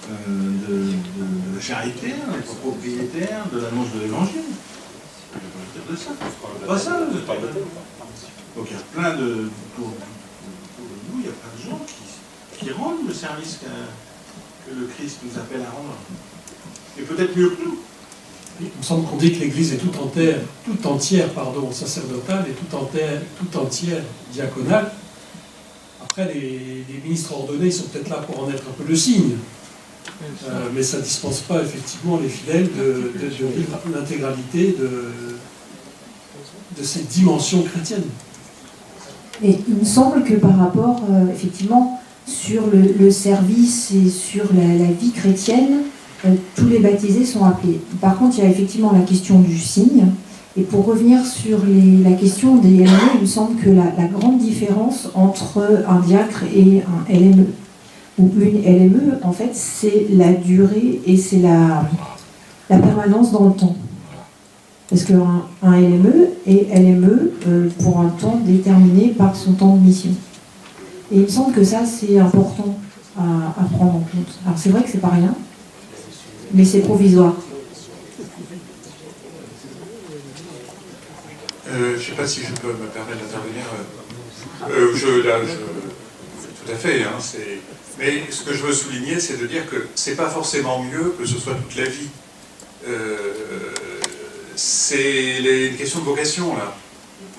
de la charité, on n'est pas propriétaire de l'annonce de l'évangile. De ça. Pas ça. Donc il y a plein de... Autour de nous, il y a plein de gens qui rendent le service que le Christ nous appelle à rendre. Et peut-être mieux que nous. Il me semble qu'on dit que l'Église est tout entière sacerdotale et tout entière diaconale. Après, les ministres ordonnés sont peut-être là pour en être un peu le signe. Mais ça ne dispense pas effectivement les fidèles de vivre l'intégralité de cette dimension chrétienne. Et il me semble que par rapport, effectivement, sur le service et sur la vie chrétienne, tous les baptisés sont appelés. Par contre, il y a effectivement la question du signe, Et pour revenir sur la question des LME, il me semble que la grande différence entre un diacre et un LME, ou une LME, en fait, c'est la durée et c'est la permanence dans le temps. Parce qu'un LME est LME pour un temps déterminé par son temps de mission. Et il me semble que ça, c'est important à prendre en compte. Alors c'est vrai que c'est pas rien, mais c'est provisoire. Je ne sais pas si je peux me permettre d'intervenir. Tout à fait. Hein, mais ce que je veux souligner, c'est de dire que c'est pas forcément mieux que ce soit toute la vie. C'est une question de vocation, là.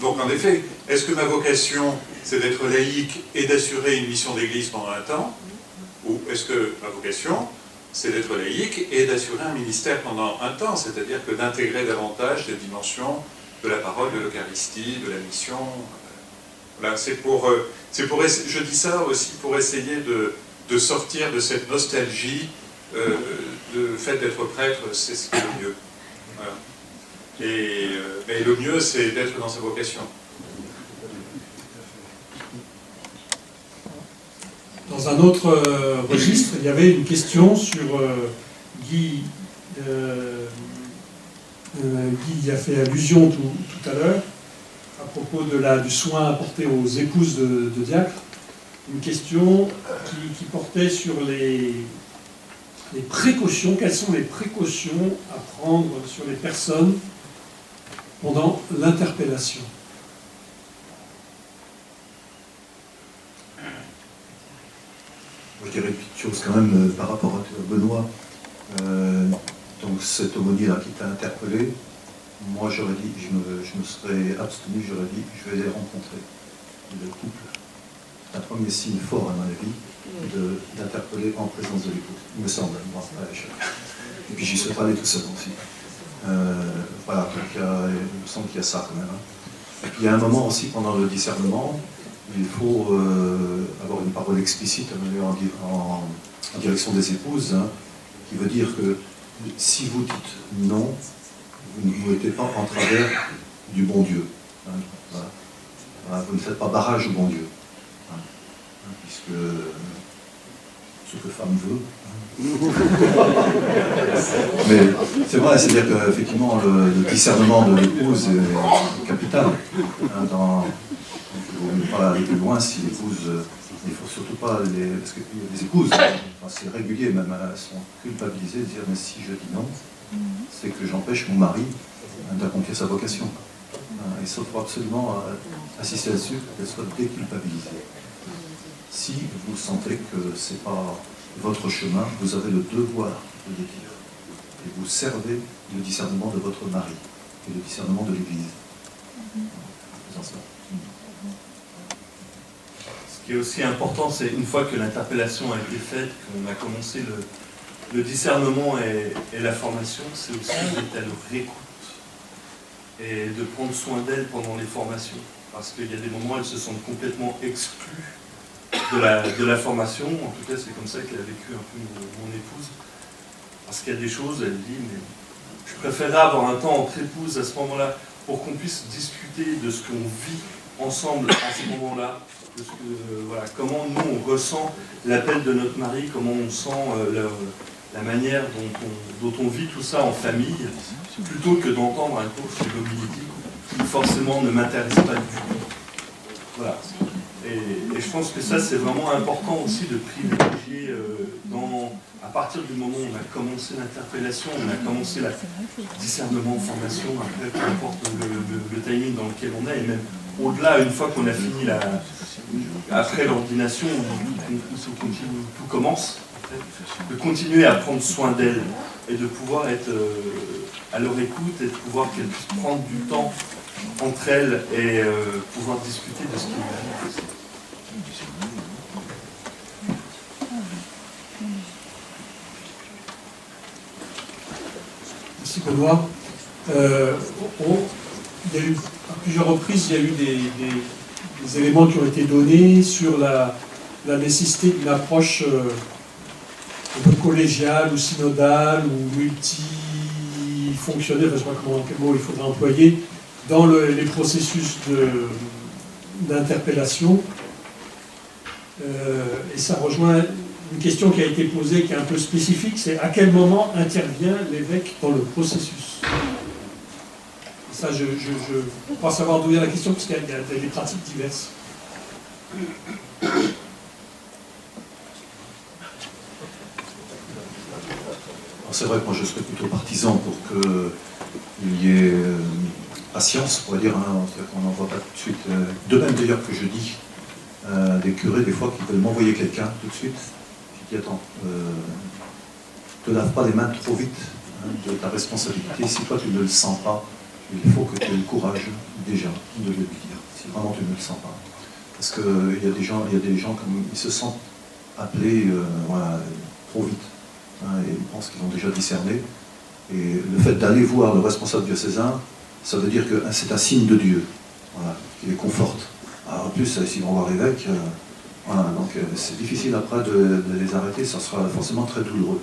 Donc, en effet, est-ce que ma vocation, c'est d'être laïque et d'assurer une mission d'église pendant un temps? Ou est-ce que ma vocation, c'est d'être laïque et d'assurer un ministère pendant un temps? C'est-à-dire que d'intégrer davantage les dimensions de la parole, de l'Eucharistie, de la mission. Voilà, je dis ça aussi pour essayer de sortir de cette nostalgie de fait d'être prêtre, c'est ce qui est le mieux. Voilà. Mais le mieux, c'est d'être dans sa vocation. Dans un autre registre, il y avait une question sur Guy y a fait allusion tout à l'heure, à propos du soin apporté aux épouses de diacres. Une question qui portait sur les précautions. Quelles sont les précautions à prendre sur les personnes pendant l'interpellation? Je dirais une petite chose quand même par rapport à Benoît. Donc cette aumônier-là qui t'a interpellé, moi j'aurais dit, je me serais abstenu, j'aurais dit, je vais les rencontrer. Le couple, c'est un premier signe fort à mon avis, d'interpeller en présence de l'épouse, il me semble. Moi, et puis j'y suis pas allé tout seul aussi. Voilà, donc il me semble qu'il y a ça quand même. Hein. Et puis il y a un moment aussi pendant le discernement, il faut avoir une parole explicite en direction des épouses, hein, qui veut dire que si vous dites non, vous ne mettez pas en travers du bon Dieu. Hein, voilà. Voilà, vous ne faites pas barrage au bon Dieu. Hein, puisque ce que femme veut. Mais c'est vrai, c'est-à-dire qu'effectivement le discernement de l'épouse est capital. Hein, il ne faut pas aller plus loin si l'épouse, il ne faut surtout pas parce qu'il y a des épouses, enfin, c'est régulier même, elles sont culpabilisées de dire mais si je dis non, c'est que j'empêche mon mari d'accomplir sa vocation. Et ça, il faut absolument assister là-dessus, qu'elle soit déculpabilisée. Si vous sentez que ce n'est pas votre chemin, vous avez le devoir de le dire. Et vous servez le discernement de votre mari et le discernement de l'Église. Ce qui est aussi important, c'est une fois que l'interpellation a été faite, qu'on a commencé le discernement et la formation, c'est aussi d'être à leur écoute et de prendre soin d'elles pendant les formations. Parce qu'il y a des moments où elles se sentent complètement exclues de la formation. En tout cas, c'est comme ça qu'elle a vécu un peu mon épouse. Parce qu'il y a des choses, elle dit, mais je préférerais avoir un temps entre épouses à ce moment-là pour qu'on puisse discuter de ce qu'on vit ensemble à ce moment-là, de ce que, voilà, comment nous on ressent l'appel de notre mari, comment on sent la manière dont on vit tout ça en famille, plutôt que d'entendre un cours chez l'homilité qui forcément ne m'intéresse pas du tout. Voilà. Et je pense que ça c'est vraiment important aussi de privilégier à partir du moment où on a commencé l'interpellation, on a commencé le discernement, formation, après peu importe le timing dans lequel on est, et même au-delà, une fois qu'on a fini après l'ordination, où tout commence, de continuer à prendre soin d'elles et de pouvoir être à leur écoute et de pouvoir qu'elles puissent prendre du temps entre elles et pouvoir discuter de ce qui est. Merci Benoît. Il y a eu, à plusieurs reprises, il y a eu des éléments qui ont été donnés sur la nécessité d'une approche un peu collégiale ou synodale ou fonctionnaient, enfin, je ne sais pas quel mot il faudra employer, dans les processus d'interpellation. Et ça rejoint une question qui a été posée, qui est un peu spécifique, c'est à quel moment intervient l'évêque dans le processus? Et ça, je crois savoir d'où vient la question, parce qu'il y a des pratiques diverses. C'est vrai que moi je serais plutôt partisan pour qu'il y ait patience, on pourrait dire, hein, c'est-à-dire qu'on n'envoie pas tout de suite. De même d'ailleurs que je dis des curés des fois qui veulent m'envoyer quelqu'un tout de suite, je dis attends, te lave pas les mains trop vite hein, de ta responsabilité, si toi tu ne le sens pas, il faut que tu aies le courage déjà de le dire, si vraiment tu ne le sens pas. Parce qu'il y a des gens comme ils se sentent appelés voilà, trop vite. Et ils pensent qu'ils ont déjà discerné. Et le fait d'aller voir le responsable diocésain, ça veut dire que c'est un signe de Dieu, voilà, qui les conforte. Alors, en plus, s'ils vont voir l'évêque, voilà, donc c'est difficile après de les arrêter, ça sera forcément très douloureux.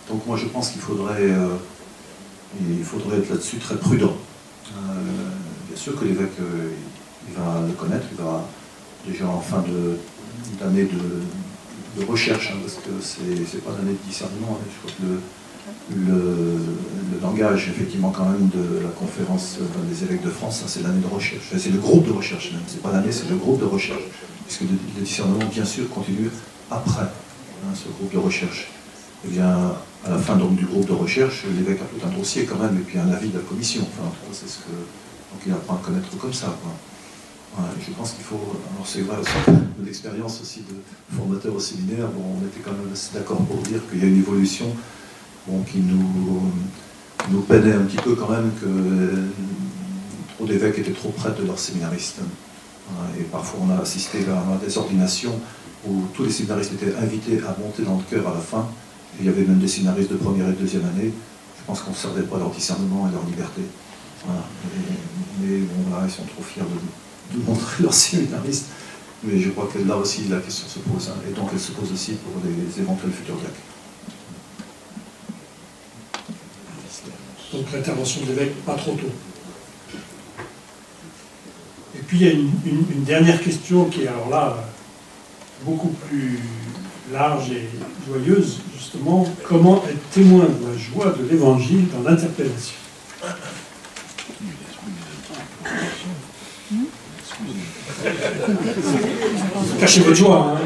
Donc moi je pense qu'il faudrait être là-dessus très prudent. Bien sûr que l'évêque, il va le connaître, il va déjà en fin d'année de recherche, hein, parce que c'est pas l'année de discernement, hein, je crois que le langage effectivement quand même de la conférence des évêques de France, hein, c'est l'année de recherche, c'est le groupe de recherche même, c'est pas l'année, c'est le groupe de recherche, puisque le discernement bien sûr continue après hein, ce groupe de recherche. Et bien à la fin donc, du groupe de recherche, l'évêque a tout un dossier quand même, et puis un avis de la commission, enfin en tout cas c'est ce que, donc il apprend à connaître comme ça, quoi. Ouais, je pense qu'il faut, alors c'est vrai, de l'expérience aussi de formateur au séminaire, bon, on était quand même assez d'accord pour dire qu'il y a une évolution bon, qui nous peinait un petit peu quand même que trop d'évêques étaient trop près de leurs séminaristes. Et parfois on a assisté à des ordinations où tous les séminaristes étaient invités à monter dans le chœur à la fin, et il y avait même des séminaristes de première et de deuxième année, je pense qu'on ne servait pas leur discernement et leur liberté. Voilà. Mais bon, là, ils sont trop fiers de montrer leurs séminaristes, mais je crois que là aussi la question se pose, hein, et donc elle se pose aussi pour les éventuels futurs diacres. Donc l'intervention de l'évêque, pas trop tôt. Et puis il y a une dernière question qui est alors là beaucoup plus large et joyeuse, justement, comment être témoin de la joie de l'évangile dans l'interpellation? Cachez votre joie. Hein.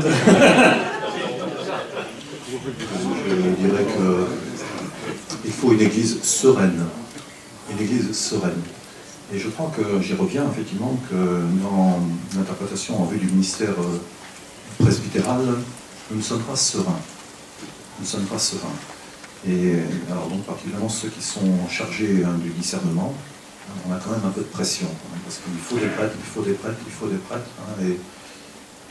Je dirais qu'il faut une église sereine. Une église sereine. Et je crois que j'y reviens effectivement que dans l'interprétation en vue du ministère presbytéral, nous ne sommes pas sereins. Nous ne sommes pas sereins. Et alors donc particulièrement ceux qui sont chargés hein, du discernement, on a quand même un peu de pression, hein, parce qu'il faut des prêtres, il faut des prêtres, il faut des prêtres, hein,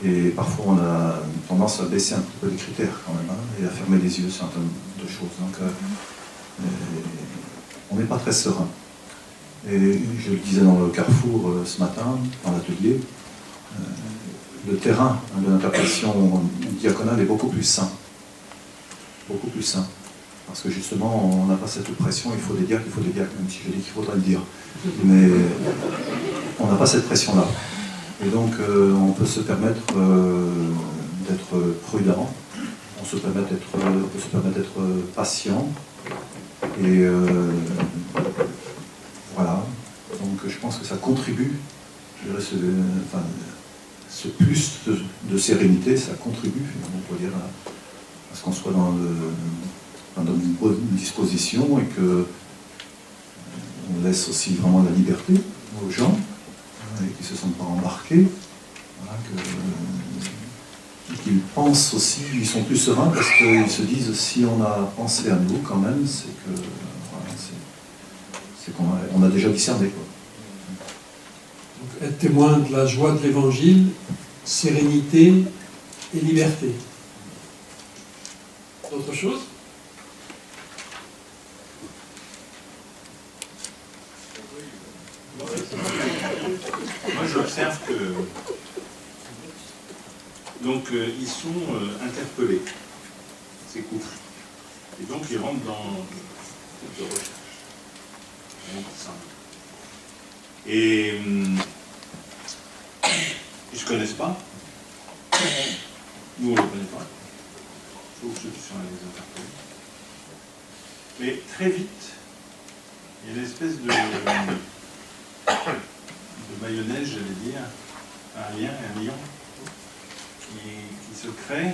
et parfois on a tendance à baisser un petit peu les critères quand même, hein, et à fermer les yeux sur certaines de choses. Donc on n'est pas très serein. Et je le disais dans le carrefour ce matin, dans l'atelier, le terrain hein, de l'interpellation diaconale est beaucoup plus sain. Beaucoup plus sain. Parce que justement, on n'a pas cette pression, il faut des diacres, même si je dis qu'il faudrait le dire. Mais on n'a pas cette pression-là. Et donc, on peut se permettre d'être prudent, on peut se permettre d'être patient. Et voilà. Donc, je pense que ça contribue, je dirais, ce plus de sérénité, ça contribue, on peut dire, à ce qu'on soit dans une bonne disposition et que on laisse aussi vraiment la liberté aux gens et qu'ils ne se sentent pas embarqués, voilà, qu'ils pensent aussi, ils sont plus sereins parce qu'ils se disent si on a pensé à nous quand même, c'est que voilà, qu'on a déjà discerné, quoi. Donc, être témoin de la joie de l'évangile, sérénité et liberté. D'autres choses? Moi, j'observe que donc ils sont interpellés, ces couples, et donc ils rentrent dans de recherche. Et ils ne se connaissent pas. Nous, on ne les connaît pas. Sauf ceux qui sont allés les interpeller. Mais très vite, il y a une espèce de mayonnaise, j'allais dire, un lien qui se crée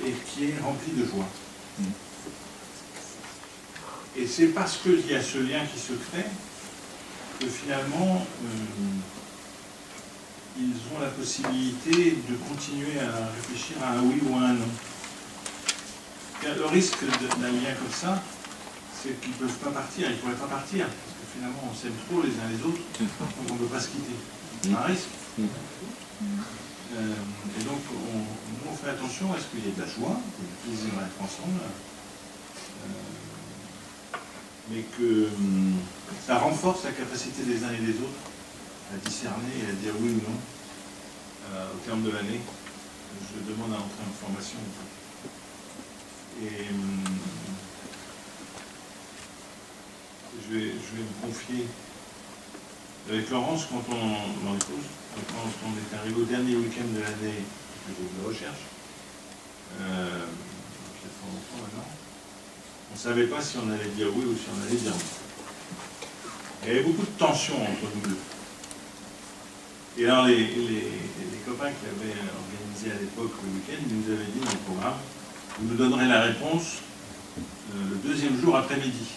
et qui est rempli de joie. Et c'est parce qu'il y a ce lien qui se crée que finalement, ils ont la possibilité de continuer à réfléchir à un oui ou à un non. Le risque d'un lien comme ça, c'est qu'ils ne peuvent pas partir, ils ne pourraient pas partir, parce que finalement on s'aime trop les uns les autres, donc on ne peut pas se quitter. C'est un risque. Et donc on fait attention à ce qu'il y ait de la joie, du plaisir à être ensemble, mais que ça renforce la capacité des uns et des autres à discerner et à dire oui ou non au terme de l'année. Je demande à entrer en formation. Et je vais me confier avec Laurence quand on est arrivé au dernier week-end de l'année de recherche, peut-être longtemps maintenant, on ne savait pas si on allait dire oui ou si on allait dire non. Il y avait beaucoup de tension entre nous deux. Et alors les copains qui avaient organisé à l'époque le week-end, ils nous avaient dit dans le programme, vous nous donnerez la réponse le deuxième jour après-midi.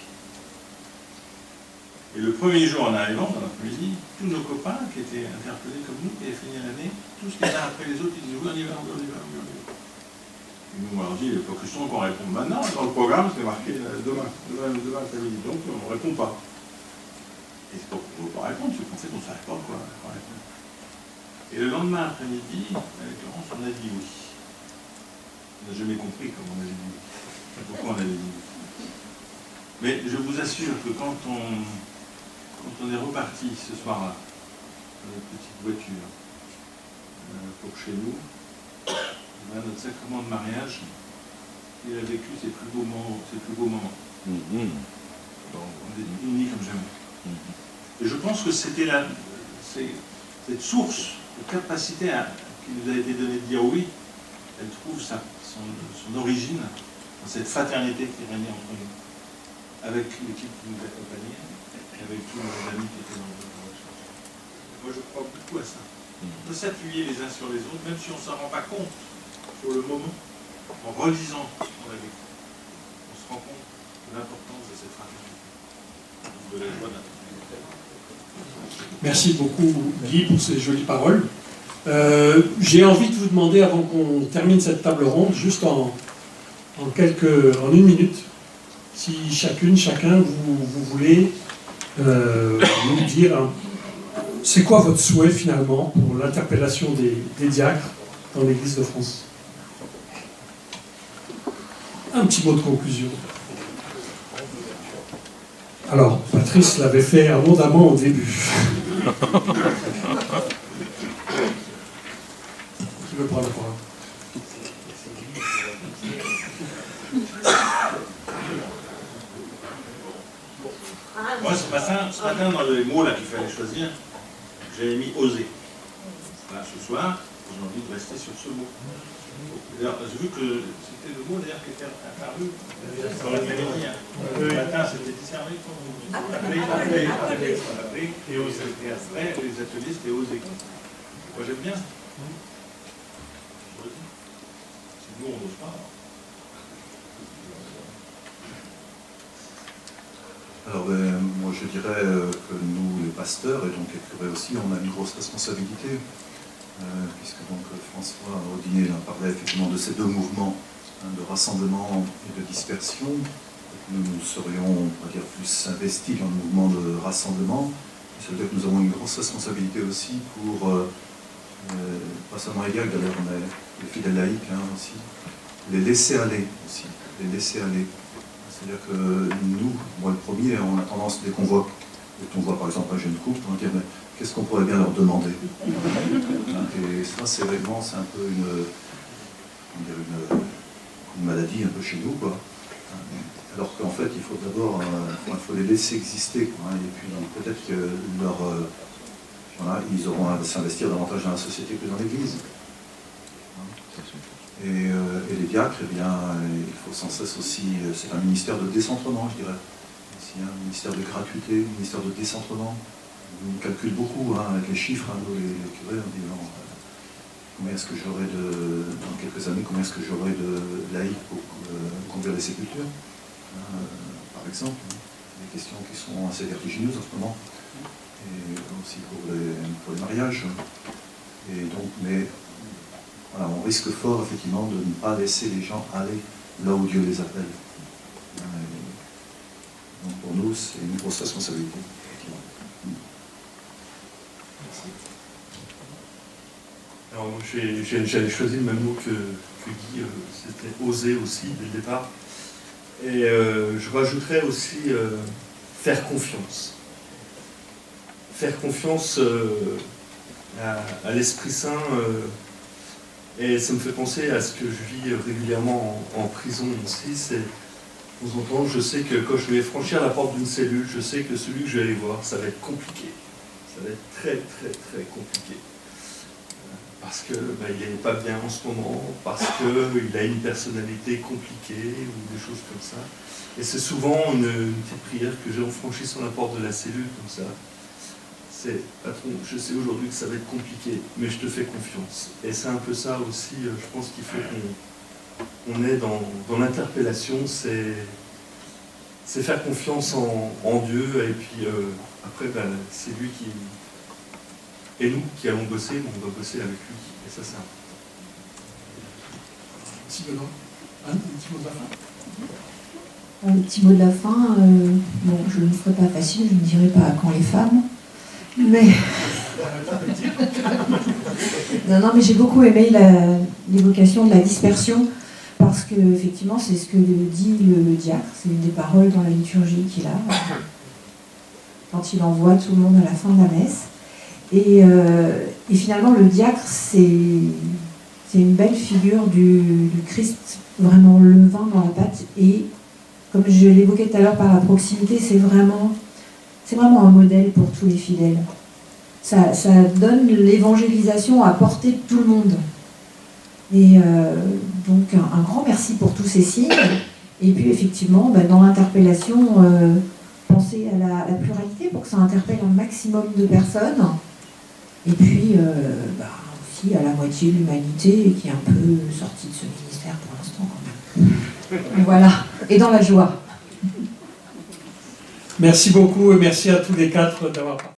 Et le premier jour en arrivant, dans l'après-midi, tous nos copains qui étaient interpellés comme nous, qui avaient fini l'année, tous les uns après les autres, ils disaient oui, on y va, on y va, on y va. Et nous, on leur dit, il n'est pas question qu'on réponde maintenant, dans le programme, c'est marqué demain après-midi, donc on ne répond pas. Et c'est pas qu'on ne veut pas répondre, c'est qu'en fait, on ne savait pas quoi répondre. Et le lendemain après-midi, avec Laurence, on a dit oui. On n'a jamais compris comment on avait dit oui. Pourquoi on avait dit oui. Mais je vous assure que quand on est reparti ce soir-là, dans notre petite voiture, pour chez nous, notre sacrement de mariage, il a vécu ses plus beaux moments. On est unis comme jamais. Et je pense que c'était cette source de capacité qui nous a été donnée de dire oui, elle trouve son origine dans cette fraternité qui régnait entre nous, avec l'équipe qui nous accompagnait, et avec tous nos amis qui étaient dans le recherche. Moi je crois beaucoup à ça. On peut s'appuyer les uns sur les autres, même si on ne s'en rend pas compte sur le moment, en relisant ce qu'on a vécu. On se rend compte de l'importance de cette fraternité, de la joie d'un. Merci beaucoup Guy pour ces jolies paroles. J'ai envie de vous demander, avant qu'on termine cette table ronde, juste en une minute, si chacun, vous voulez nous dire, c'est quoi votre souhait finalement pour l'interpellation des diacres dans l'Église de France? Un petit mot de conclusion. Alors, Patrice l'avait fait abondamment au début. Tu veux prendre la parole? Moi, ce matin, dans les mots qu'il fallait choisir, j'avais mis oser. Là, ce soir, j'ai envie de rester sur ce mot. J'ai vu que c'était le mot d'ailleurs qui était apparu dans l'après-midi. Le matin, c'était discerné. Appeler et oser. Et après, les ateliers, c'était oser. Moi, j'aime bien. Si nous, on n'ose pas. Alors, moi je dirais que nous, les pasteurs, et donc les curés aussi, on a une grosse responsabilité, puisque donc François Audinet parlait effectivement de ces deux mouvements, de rassemblement et de dispersion. Nous serions, on va dire, plus investis dans le mouvement de rassemblement. Ça veut dire que nous avons une grosse responsabilité aussi pour, pas seulement les diacres, d'ailleurs on a les fidèles laïcs aussi, les laisser aller aussi, les laisser aller. C'est-à-dire que nous, moi le premier, on a tendance, dès qu'on voit par exemple un jeune couple, on va dire mais qu'est-ce qu'on pourrait bien leur demander? Et ça c'est vraiment, c'est un peu une maladie un peu chez nous, quoi. Alors qu'en fait, il faut d'abord il faut les laisser exister, quoi, hein, et puis peut-être que ils auront à s'investir davantage dans la société que dans l'Église. Et les diacres, eh bien, il faut sans cesse aussi, c'est un ministère de décentrement, je dirais. C'est un ministère de gratuité, un ministère de décentrement. On calcule beaucoup avec les chiffres, les curés, on dit non, combien est-ce que j'aurai dans quelques années, combien est-ce que j'aurai de laïcs pour conduire les sépultures, par exemple. Des questions qui sont assez vertigineuses en ce moment, et aussi pour les mariages. Et donc, mais voilà, on risque fort effectivement de ne pas laisser les gens aller là où Dieu les appelle. Donc pour nous, c'est une grosse responsabilité. Alors moi, j'avais choisi le même mot que Guy, c'était oser aussi dès le départ. Et je rajouterais aussi faire confiance. Faire confiance à l'Esprit Saint. Et ça me fait penser à ce que je vis régulièrement en prison aussi. C'est, de temps en temps, je sais que quand je vais franchir la porte d'une cellule, je sais que celui que je vais aller voir, ça va être compliqué. Ça va être très, très, très compliqué. Parce qu'il n'est pas bien en ce moment, parce qu'il a une personnalité compliquée ou des choses comme ça. Et c'est souvent une petite prière que j'ai en franchissant la porte de la cellule comme ça. C'est, patron, je sais aujourd'hui que ça va être compliqué, mais je te fais confiance. Et c'est un peu ça aussi, je pense qu'il faut qu'on est dans l'interpellation, c'est faire confiance en Dieu, et puis après, c'est lui qui... Et nous qui allons bosser, on doit bosser avec lui. Et ça, c'est important. Merci Benoît. Anne, un petit mot de la fin. Un petit mot de la fin, bon, je ne ferai pas facile, je ne dirai pas quand les femmes, mais... non, mais j'ai beaucoup aimé l'évocation de la dispersion, parce que effectivement, c'est ce que dit le diacre, c'est une des paroles dans la liturgie qu'il a, quand il envoie tout le monde à la fin de la messe. Et finalement, le diacre, c'est une belle figure du Christ, vraiment levain dans la pâte. Et comme je l'évoquais tout à l'heure par la proximité, c'est vraiment un modèle pour tous les fidèles. Ça donne l'évangélisation à portée de tout le monde. Et donc, un grand merci pour tous ces signes. Et puis, effectivement, dans l'interpellation, penser à la pluralité pour que ça interpelle un maximum de personnes. Et puis, aussi à la moitié de l'humanité qui est un peu sortie de ce ministère pour l'instant quand même. Voilà, et dans la joie. Merci beaucoup et merci à tous les quatre d'avoir participé.